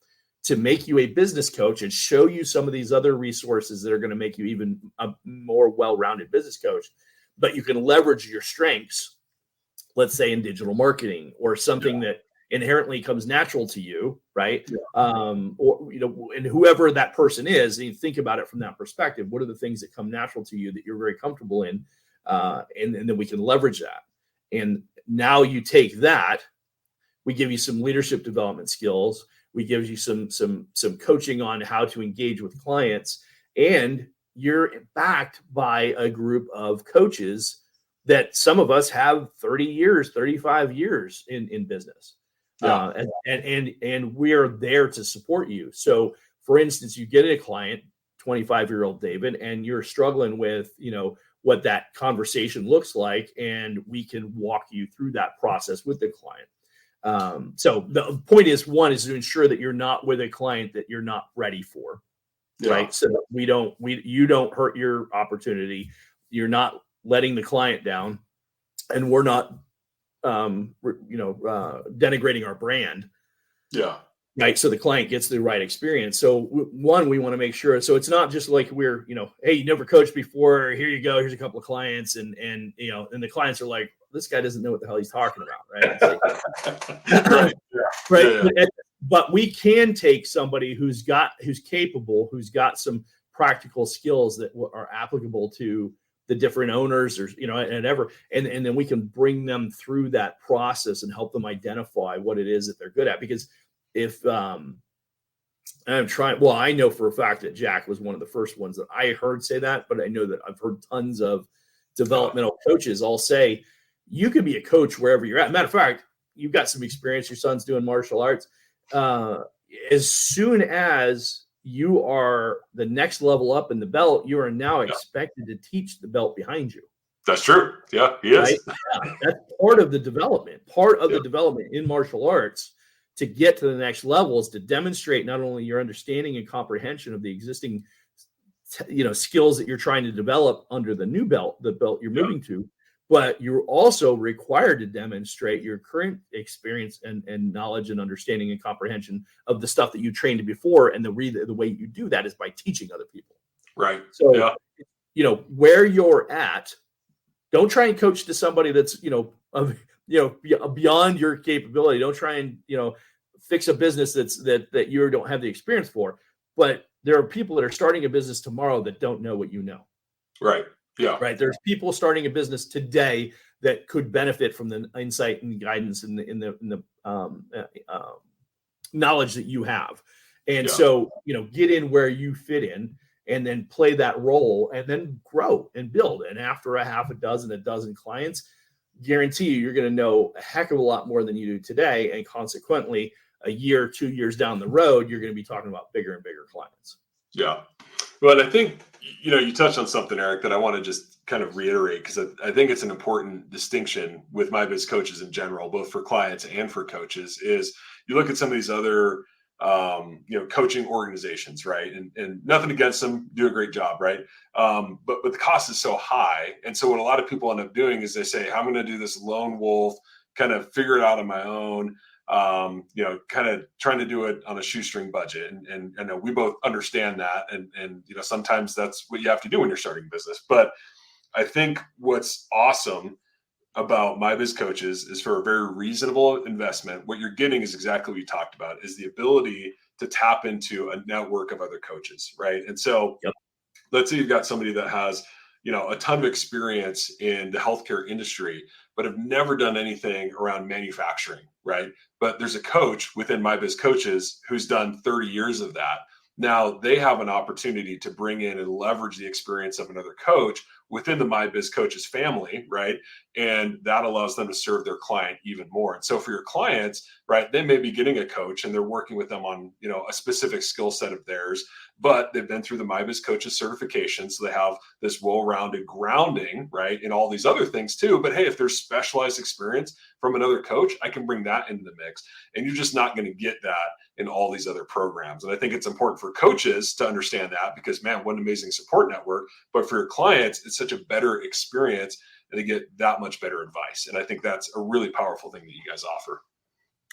to make you a business coach and show you some of these other resources that are going to make you even a more well-rounded business coach, but you can leverage your strengths, let's say in digital marketing or something that inherently comes natural to you, right? And whoever that person is, and you think about it from that perspective, what are the things that come natural to you that you're very comfortable in? And then we can leverage that. And now you take that, we give you some leadership development skills. We give you some coaching on how to engage with clients, and you're backed by a group of coaches that some of us have 30 years, 35 years in business. And we're there to support you. So for instance, you get a client, 25-year-old David, and you're struggling with, what that conversation looks like. And we can walk you through that process with the client. So the point is, one is to ensure that you're not with a client that you're not ready for, right? So that you don't hurt your opportunity. You're not letting the client down, and we're not, denigrating our brand. Yeah. Right. So the client gets the right experience. So one, we want to make sure. So it's not just like we're, hey, you never coached before. Here you go. Here's a couple of clients. And the clients are like, this guy doesn't know what the hell he's talking about. Right. Right. Yeah. But we can take somebody who's capable, who's got some practical skills that are applicable to the different owners, or, and then we can bring them through that process and help them identify what it is that they're good at. Because if I know for a fact that Jack was one of the first ones that I heard say that, but I know that I've heard tons of developmental coaches all say, you can be a coach wherever you're at. Matter of fact, you've got some experience. Your son's doing martial arts. As soon as you are the next level up in the belt, you are now expected to teach the belt behind you. That's true. Yeah, he is. Right? That's part of the development. Part of the development in martial arts to get to the next level is to demonstrate not only your understanding and comprehension of the existing, skills that you're trying to develop under the new belt, the belt you're moving to, but you're also required to demonstrate your current experience and knowledge and understanding and comprehension of the stuff that you trained before. And the way you do that is by teaching other people. Right. So, where you're at, don't try and coach to somebody that's, beyond your capability. Don't try and, fix a business that you don't have the experience for. But there are people that are starting a business tomorrow that don't know what you know. Right. Yeah. Right. There's people starting a business today that could benefit from the insight and guidance and the knowledge that you have. And so, get in where you fit in and then play that role and then grow and build. And after a dozen clients, guarantee you're going to know a heck of a lot more than you do today. And consequently, a year, 2 years down the road, you're going to be talking about bigger and bigger clients. Yeah. Well, I think, you touched on something, Eric, that I want to just kind of reiterate, because I think it's an important distinction with MyBizCoaches in general, both for clients and for coaches, is you look at some of these other, coaching organizations, right? And nothing against them, do a great job, right? But the cost is so high. And so what a lot of people end up doing is they say, I'm going to do this lone wolf, kind of figure it out on my own, kind of trying to do it on a shoestring budget. And I know we both understand that. And sometimes that's what you have to do when you're starting a business. But I think what's awesome about MyBizCoaches is for a very reasonable investment. What you're getting is exactly what you talked about, is the ability to tap into a network of other coaches, right? And so Yep. let's say you've got somebody that has, a ton of experience in the healthcare industry, but have never done anything around manufacturing, right? But there's a coach within MyBizCoaches who's done 30 years of that. Now they have an opportunity to bring in and leverage the experience of another coach within the MyBizCoaches family, right? And that allows them to serve their client even more. And so for your clients, right, they may be getting a coach and they're working with them on, a specific skill set of theirs, but they've been through the MyBizCoaches certification. So they have this well-rounded grounding, right, in all these other things too. But hey, if there's specialized experience from another coach, I can bring that into the mix. And you're just not going to get that in all these other programs. And I think it's important for coaches to understand that, because man, what an amazing support network. But for your clients, it's such a better experience and they get that much better advice. And I think that's a really powerful thing that you guys offer.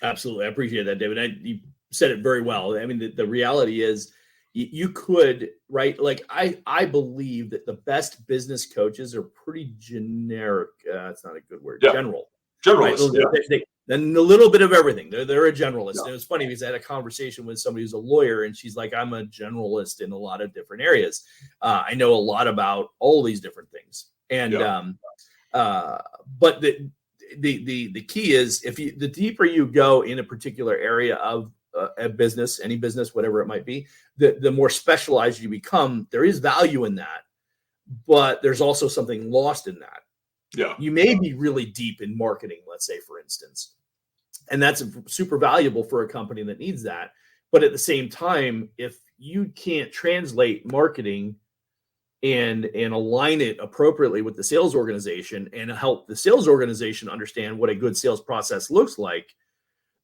Absolutely. I appreciate that, David. You said it very well. I mean, the reality is you could, right? Like I believe that the best business coaches are pretty generic. It's not a good word. Yeah. Generalists. Right? They then a little bit of everything. They're a generalist. Yeah. And it was funny because I had a conversation with somebody who's a lawyer, and she's like, I'm a generalist in a lot of different areas. I know a lot about all these different things. And but the key is, the deeper you go in a particular area of a business, any business, whatever it might be, the more specialized you become. There is value in that, but there's also something lost in that. Yeah. You may be really deep in marketing, let's say, for instance, and that's super valuable for a company that needs that. But at the same time, if you can't translate marketing and align it appropriately with the sales organization and help the sales organization understand what a good sales process looks like,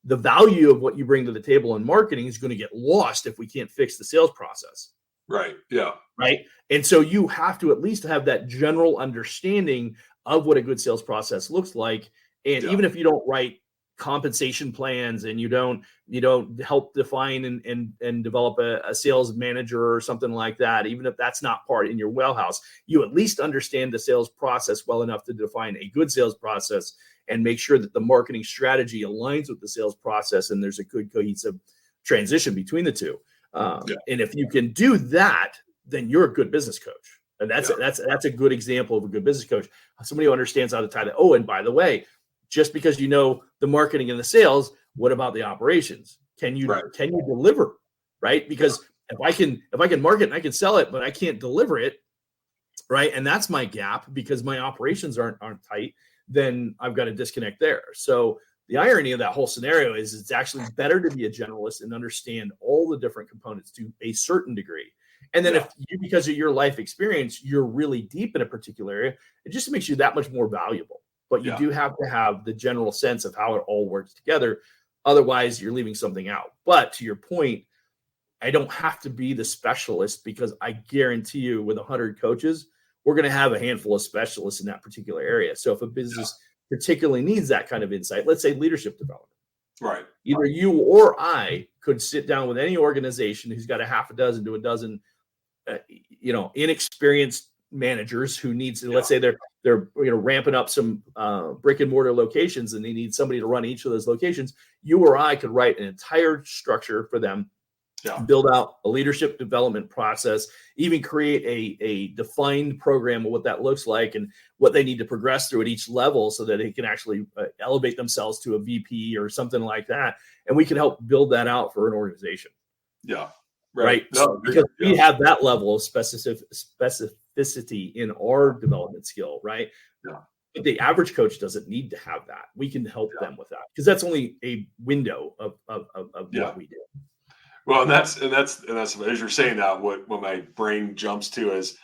the value of what you bring to the table in marketing is going to get lost if we can't fix the sales process. Right. Yeah. Right. And so you have to at least have that general understanding of what a good sales process looks like. And even if you don't write compensation plans and you don't help define and develop a sales manager or something like that, even if that's not part in your wheelhouse, you at least understand the sales process well enough to define a good sales process and make sure that the marketing strategy aligns with the sales process and there's a good cohesive transition between the two. And if you can do that, then you're a good business coach. And that's a good example of a good business coach. Somebody who understands how to tie that. Oh, and by the way, just because you know the marketing and the sales, what about the operations? Can you deliver? Right? Because if I can market and I can sell it, but I can't deliver it, right? And that's my gap because my operations aren't tight, then I've got a disconnect there. So the irony of that whole scenario is it's actually better to be a generalist and understand all the different components to a certain degree. And then if you, because of your life experience, you're really deep in a particular area, it just makes you that much more valuable. But you do have to have the general sense of how it all works together. Otherwise, you're leaving something out. But to your point, I don't have to be the specialist because I guarantee you with 100 coaches, we're going to have a handful of specialists in that particular area. So if a business particularly needs that kind of insight, let's say leadership development, right? Either you or I could sit down with any organization who's got a half a dozen to a dozen, inexperienced managers who needs to, let's say they're ramping up some brick and mortar locations and they need somebody to run each of those locations. You or I could write an entire structure for them, build out a leadership development process, even create a defined program of what that looks like and what they need to progress through at each level so that they can actually elevate themselves to a VP or something like that. And we can help build that out for an organization. Yeah. Right. No, because we have that level of specificity in our development skill. Right. Yeah. But the average coach doesn't need to have that. We can help them with that because that's only a window of what we do. Well, and that's as you're saying that, what my brain jumps to is,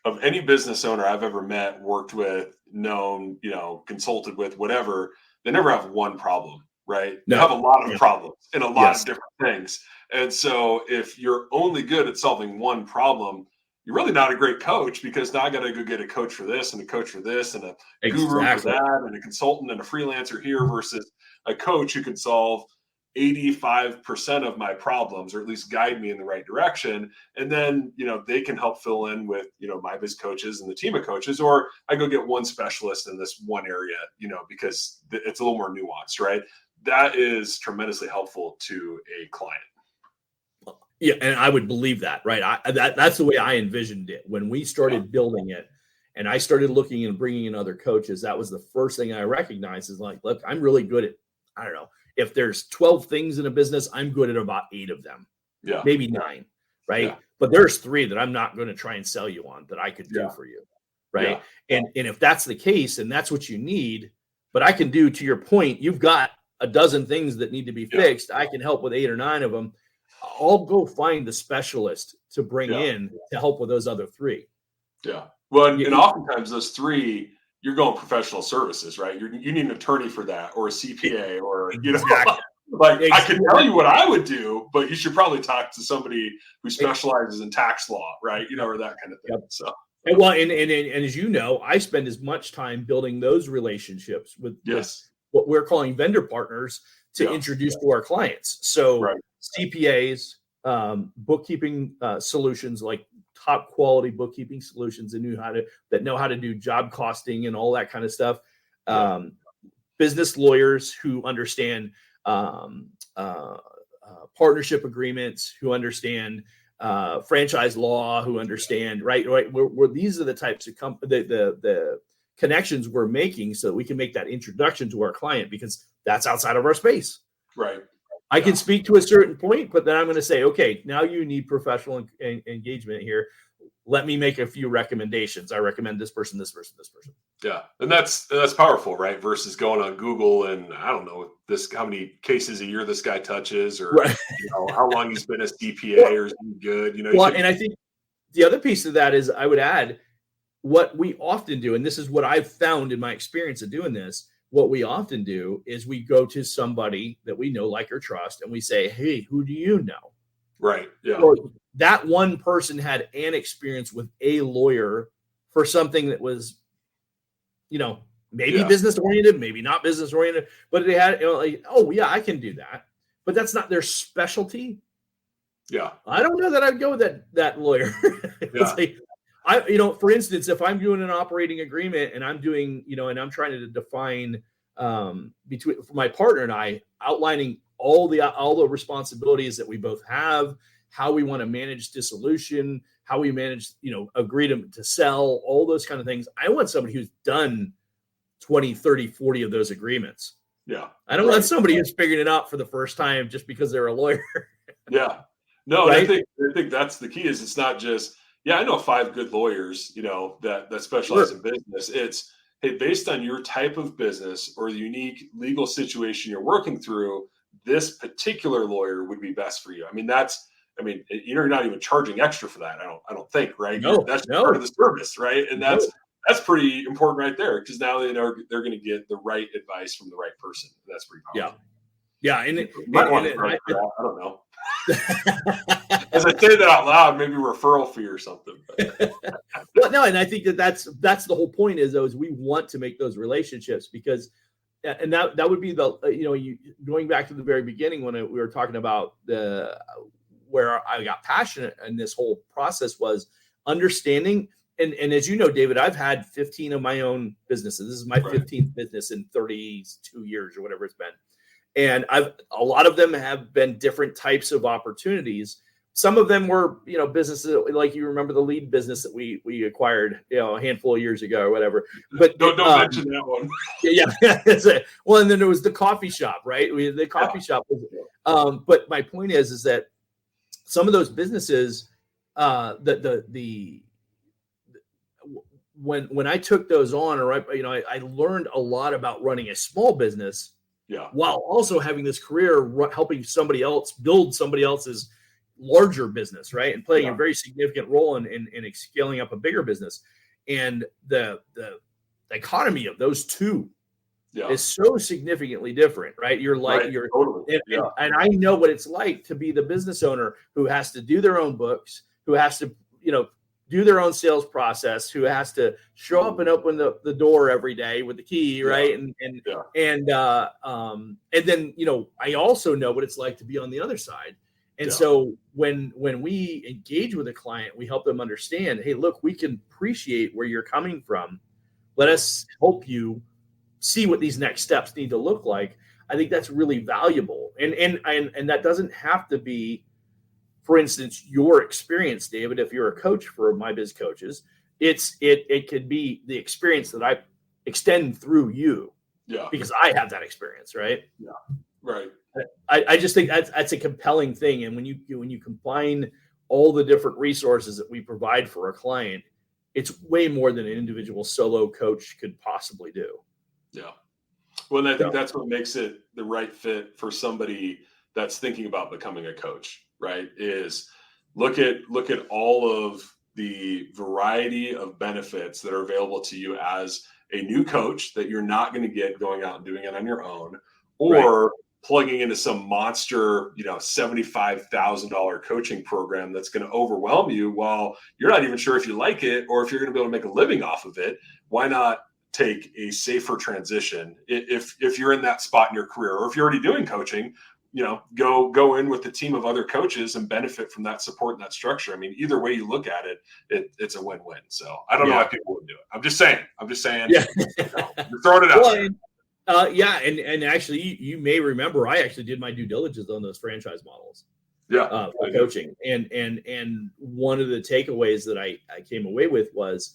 of any business owner I've ever met, worked with, known, consulted with, whatever, they never have one problem, right? They have a lot of problems in a lot of different things. And so if you're only good at solving one problem, you're really not a great coach because now I got to go get a coach for this and a coach for this and a guru for that and a consultant and a freelancer here versus a coach who can solve 85% of my problems, or at least guide me in the right direction. And then, they can help fill in with, MyBizCoaches and the team of coaches, or I go get one specialist in this one area, because it's a little more nuanced, right? That is tremendously helpful to a client. Yeah. And I would believe that, right? That's the way I envisioned it when we started building it. And I started looking and bringing in other coaches. That was the first thing I recognized is like, look, I'm really good at, I don't know, if there's 12 things in a business, I'm good at about 8 of them, maybe 9, right? Yeah. But there's 3 that I'm not going to try and sell you on that I could do for you, right? Yeah. And if that's the case, and that's what you need, but I can do, to your point, you've got a dozen things that need to be fixed. I can help with 8 or 9 of them. I'll go find the specialist to bring in to help with those other 3. Yeah. Well, and oftentimes those 3, you're going professional services, right? You need an attorney for that, or a CPA, or I can tell you what I would do, but you should probably talk to somebody who specializes in tax law, right? Or that kind of thing. So, and as you know, I spend as much time building those relationships with what we're calling vendor partners to introduce to our clients. So CPAs, bookkeeping solutions, like top quality bookkeeping solutions that know how to do job costing and all that kind of stuff. Business lawyers who understand partnership agreements, who understand franchise law, who understand where these are the types of the connections we're making so that we can make that introduction to our client, because that's outside of our space. Right. I can speak to a certain point, but then I'm going to say, okay, now you need professional engagement here. Let me make a few recommendations. I recommend this person, this person, this person. Yeah. And that's powerful, right? Versus going on Google and I don't know how many cases a year this guy touches, or how long he's been a CPA, or is he good? And I think the other piece of that is I would add what we often do, and this is what I've found in my experience of doing this. What we often do is we go to somebody that we know, like, or trust, and we say, hey, who do you know? Right. Yeah. So that one person had an experience with a lawyer for something that was, maybe business oriented, maybe not business oriented, but they had, I can do that. But that's not their specialty. Yeah. I don't know that I'd go with that lawyer. For instance, if I'm doing an operating agreement and I'm doing, and I'm trying to define between for my partner and I, outlining all the responsibilities that we both have, how we want to manage dissolution, how we manage, agree to sell, all those kind of things. I want somebody who's done 20, 30, 40 of those agreements. Yeah. I don't want somebody who's figuring it out for the first time just because they're a lawyer. Yeah. No, right? I think that's the key. Is it's not just, I know 5 good lawyers, that specialize in business. It's, hey, based on your type of business or the unique legal situation you're working through, this particular lawyer would be best for you. You're not even charging extra for that. I don't think, right? That's part of the service, right? And that's pretty important right there, because now they know they're going to get the right advice from the right person. That's pretty powerful. Yeah. And I don't know. As I say that out loud, maybe referral fee or something. Well, no, and I think that's the whole point is we want to make those relationships, because, and that would be going back to the very beginning when we were talking about where I got passionate in this whole process was understanding. And as you know, David, I've had 15 of my own businesses. This is my 15th business in 32 years or whatever it's been. And a lot of them have been different types of opportunities. Some of them were, businesses like, you remember the lead business that we acquired, a handful of years ago or whatever. But don't mention that one. Yeah. Well, and then there was the coffee shop, right? The coffee shop. But my point is that some of those businesses, when I took those on, I learned a lot about running a small business. Yeah. While also having this career helping somebody else build somebody else's larger business, right? And playing a very significant role in scaling up a bigger business. And the dichotomy of those two is so significantly different, right? You're like, and I know what it's like to be the business owner who has to do their own books, who has to, do their own sales process, who has to show up and open the door every day with the key, right? And then, I also know what it's like to be on the other side. And so when we engage with a client, we help them understand, hey, look, we can appreciate where you're coming from. Let us help you see what these next steps need to look like. I think that's really valuable. And that doesn't have to be, for instance, your experience, David. If you're a coach for MyBizCoaches, it could be the experience that I extend through you. Yeah. Because I have that experience, right? Yeah. Right. I just think that's a compelling thing. And when you combine all the different resources that we provide for a client, it's way more than an individual solo coach could possibly do. Yeah. Well, and I think that's what makes it the right fit for somebody that's thinking about becoming a coach, right? Is look at all of the variety of benefits that are available to you as a new coach that you're not going to get going out and doing it on your own, or plugging into some monster, $75,000 coaching program that's going to overwhelm you while you're not even sure if you like it or if you're going to be able to make a living off of it. Why not take a safer transition if you're in that spot in your career, or if you're already doing coaching, go in with a team of other coaches and benefit from that support and that structure. I mean, either way you look at it, it's a win-win. So I don't know why people wouldn't do it. I'm just saying, yeah. You're throwing it out there. And actually, you may remember I actually did my due diligence on those franchise models. For coaching, and one of the takeaways that I came away with was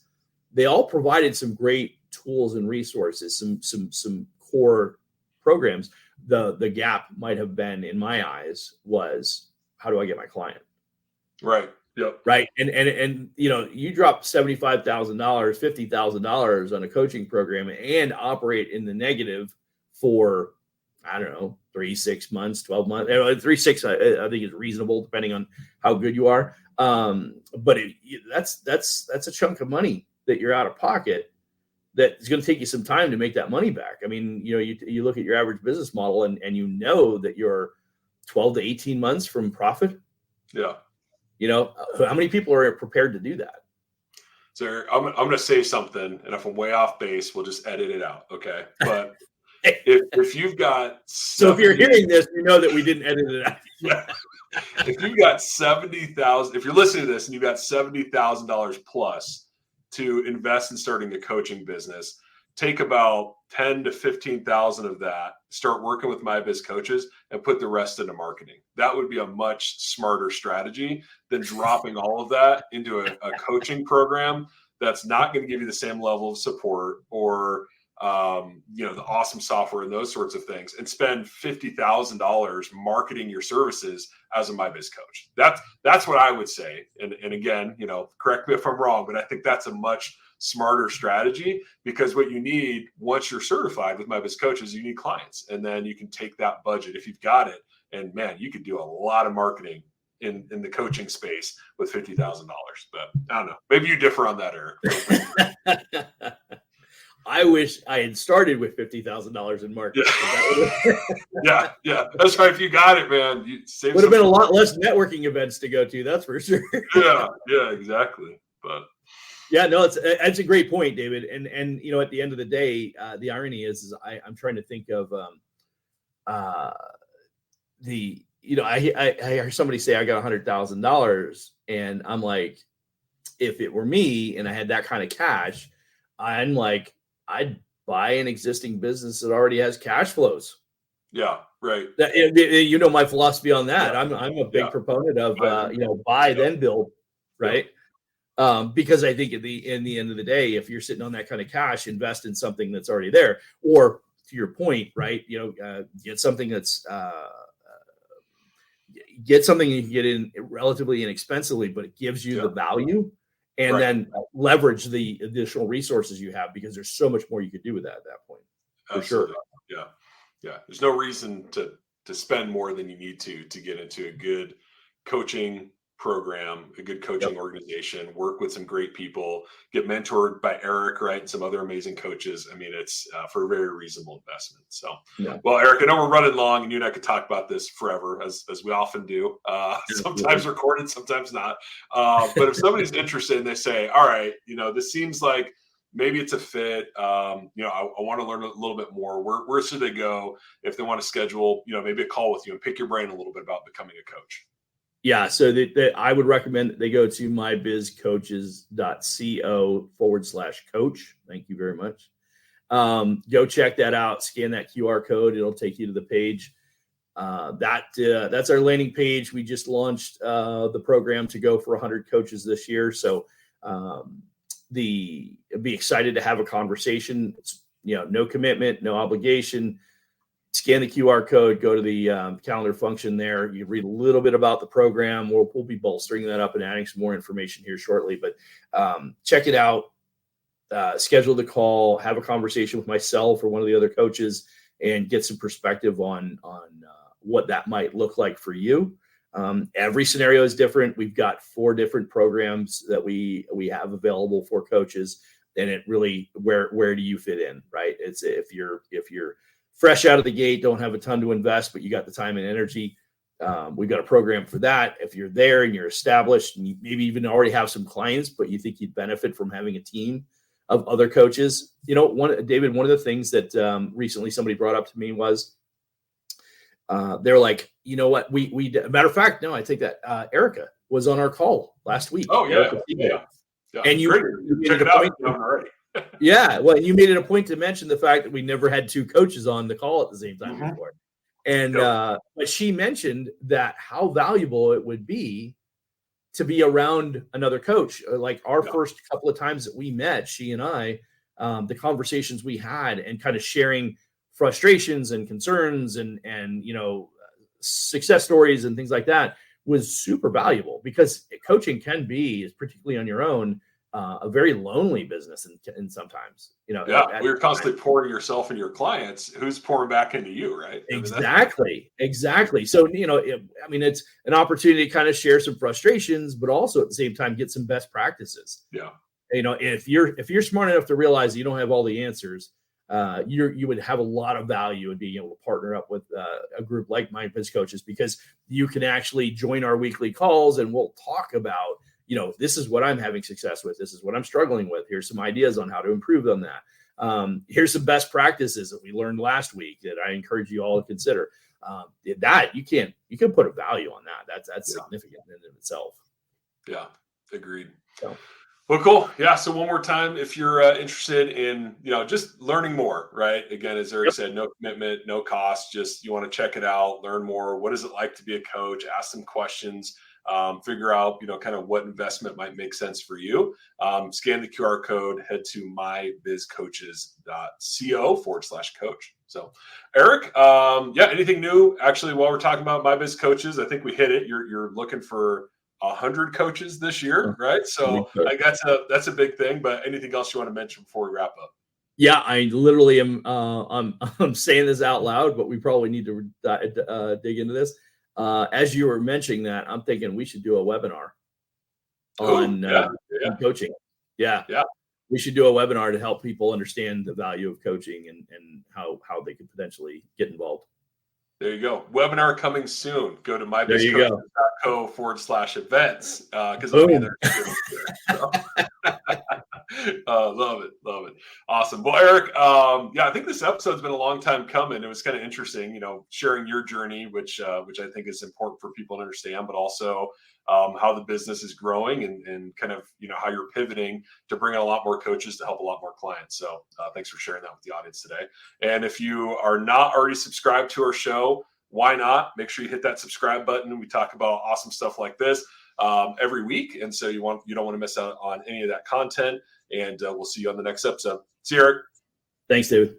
they all provided some great tools and resources, some core programs. The gap might have been, in my eyes, was how do I get my client? Right. Yep. Right. And you drop $75,000, $50,000 on a coaching program and operate in the negative for, I don't know, 3, 6 months, 12 months, 3, 6, I think is reasonable depending on how good you are. But that's a chunk of money that you're out of pocket that is going to take you some time to make that money back. I mean, you look at your average business model and that you're 12 to 18 months from profit. Yeah. How many people are prepared to do that? So I'm going to say something, and if I'm way off base, we'll just edit it out. Okay. But if you've got, so if you're hearing this, you know that we didn't edit it out. Yeah. If you've got $70,000, if you're listening to this and you've got $70,000 plus to invest in starting a coaching business, take about 10 to 15,000 of that, start working with MyBizCoaches, and put the rest into marketing. That would be a much smarter strategy than dropping all of that into a coaching program that's not going to give you the same level of support or the awesome software and those sorts of things, and spend $50,000 marketing your services as a MyBizCoach. That's what I would say. And again, correct me if I'm wrong, but I think that's a much smarter strategy, because what you need once you're certified with MyBizCoaches, you need clients, and then you can take that budget if you've got it, and man, you could do a lot of marketing in the coaching space with $50,000. But I don't know, maybe you differ on that, Eric. I wish I had started with $50,000 in marketing. Yeah. That's right. If you got it, man, would have been a lot less networking events to go to. That's for sure. Yeah, exactly. But yeah, no, it's a great point, David. And at the end of the day, the irony is I'm trying to think of I heard somebody say I got $100,000, and I'm like, if it were me and I had that kind of cash, I'm like, I'd buy an existing business that already has cash flows. Yeah, right. My philosophy on that. Yeah. I'm a big proponent of buy then build, right? Yeah. Because I think in the end of the day, if you're sitting on that kind of cash, invest in something that's already there, or to your point, right? Get something that's get something you can get in relatively inexpensively, but it gives you the value. And then leverage the additional resources you have, because there's so much more you could do with that at that point. For Absolutely. sure. Yeah. There's no reason to spend more than you need to get into a good coaching program, a good coaching organization, work with some great people, get mentored by Eric, right, and some other amazing coaches. I mean, it's for a very reasonable investment. So, well, Eric, I know we're running long, and you and I could talk about this forever, as we often do. Sometimes recorded, sometimes not. But if somebody's interested and they say, all right, this seems like maybe it's a fit. I want to learn a little bit more. Where should they go if they want to schedule, maybe a call with you and pick your brain a little bit about becoming a coach? Yeah, so I would recommend that they go to mybizcoaches.co/coach. Thank you very much. Go check that out. Scan that QR code. It'll take you to the page. That's our landing page. We just launched the program to go for 100 coaches this year. So be excited to have a conversation. It's, no commitment, no obligation. Scan the QR code, go to the calendar function there. You read a little bit about the program. We'll be bolstering that up and adding some more information here shortly. But check it out. Schedule the call. Have a conversation with myself or one of the other coaches, and get some perspective on what that might look like for you. Every scenario is different. We've got 4 different programs that we have available for coaches, and it really where do you fit in, right? It's if you're fresh out of the gate, don't have a ton to invest, but you got the time and energy. We've got a program for that. If you're there and you're established and you maybe even already have some clients, but you think you'd benefit from having a team of other coaches. David, one of the things that recently somebody brought up to me was they're like, what, we matter of fact, no, I take that. Erica was on our call last week. Oh, yeah. And you check it out already. Yeah, well, you made it a point to mention the fact that we never had 2 coaches on the call at the same time before. And but she mentioned that how valuable it would be to be around another coach. Like our first couple of times that we met, she and I, the conversations we had and kind of sharing frustrations and concerns and success stories and things like that was super valuable, because coaching can be, particularly on your own, a very lonely business, and sometimes, you're constantly pouring yourself into your clients. Who's pouring back into you, right? Exactly. So, it's an opportunity to kind of share some frustrations, but also at the same time, get some best practices. Yeah. If you're smart enough to realize you don't have all the answers, you would have a lot of value in being able to partner up with a group like MyBizCoaches, because you can actually join our weekly calls and we'll talk about, this is what I'm having success with. This is what I'm struggling with. Here's some ideas on how to improve on that. Here's some best practices that we learned last week that I encourage you all to consider. That you can put a value on that. That's significant in of itself. Yeah, agreed. So. Well, cool. Yeah. So one more time, if you're interested in, just learning more, right? Again, as Eric said, no commitment, no cost. Just you want to check it out, learn more. What is it like to be a coach? Ask some questions. Figure out, kind of what investment might make sense for you. Scan the QR code, head to mybizcoaches.co/coach. So, Eric, anything new? Actually, while we're talking about MyBizCoaches, I think we hit it. You're looking for 100 coaches this year, right? So that's a big thing. But anything else you want to mention before we wrap up? Yeah, I literally am. I'm saying this out loud, but we probably need to dig into this. As you were mentioning that, I'm thinking we should do a webinar on coaching. Yeah. We should do a webinar to help people understand the value of coaching and how they could potentially get involved. There you go. Webinar coming soon. Go to mybizcoaches.co/events because it'll be there too. So. Love it. Awesome. Well, Eric, I think this episode's been a long time coming. It was kind of interesting, sharing your journey, which I think is important for people to understand, but also how the business is growing and kind of, how you're pivoting to bring in a lot more coaches to help a lot more clients. So thanks for sharing that with the audience today. And if you are not already subscribed to our show, why not? Make sure you hit that subscribe button. We talk about awesome stuff like this every week. And so you don't want to miss out on any of that content. And we'll see you on the next episode. See you, Eric. Thanks, David.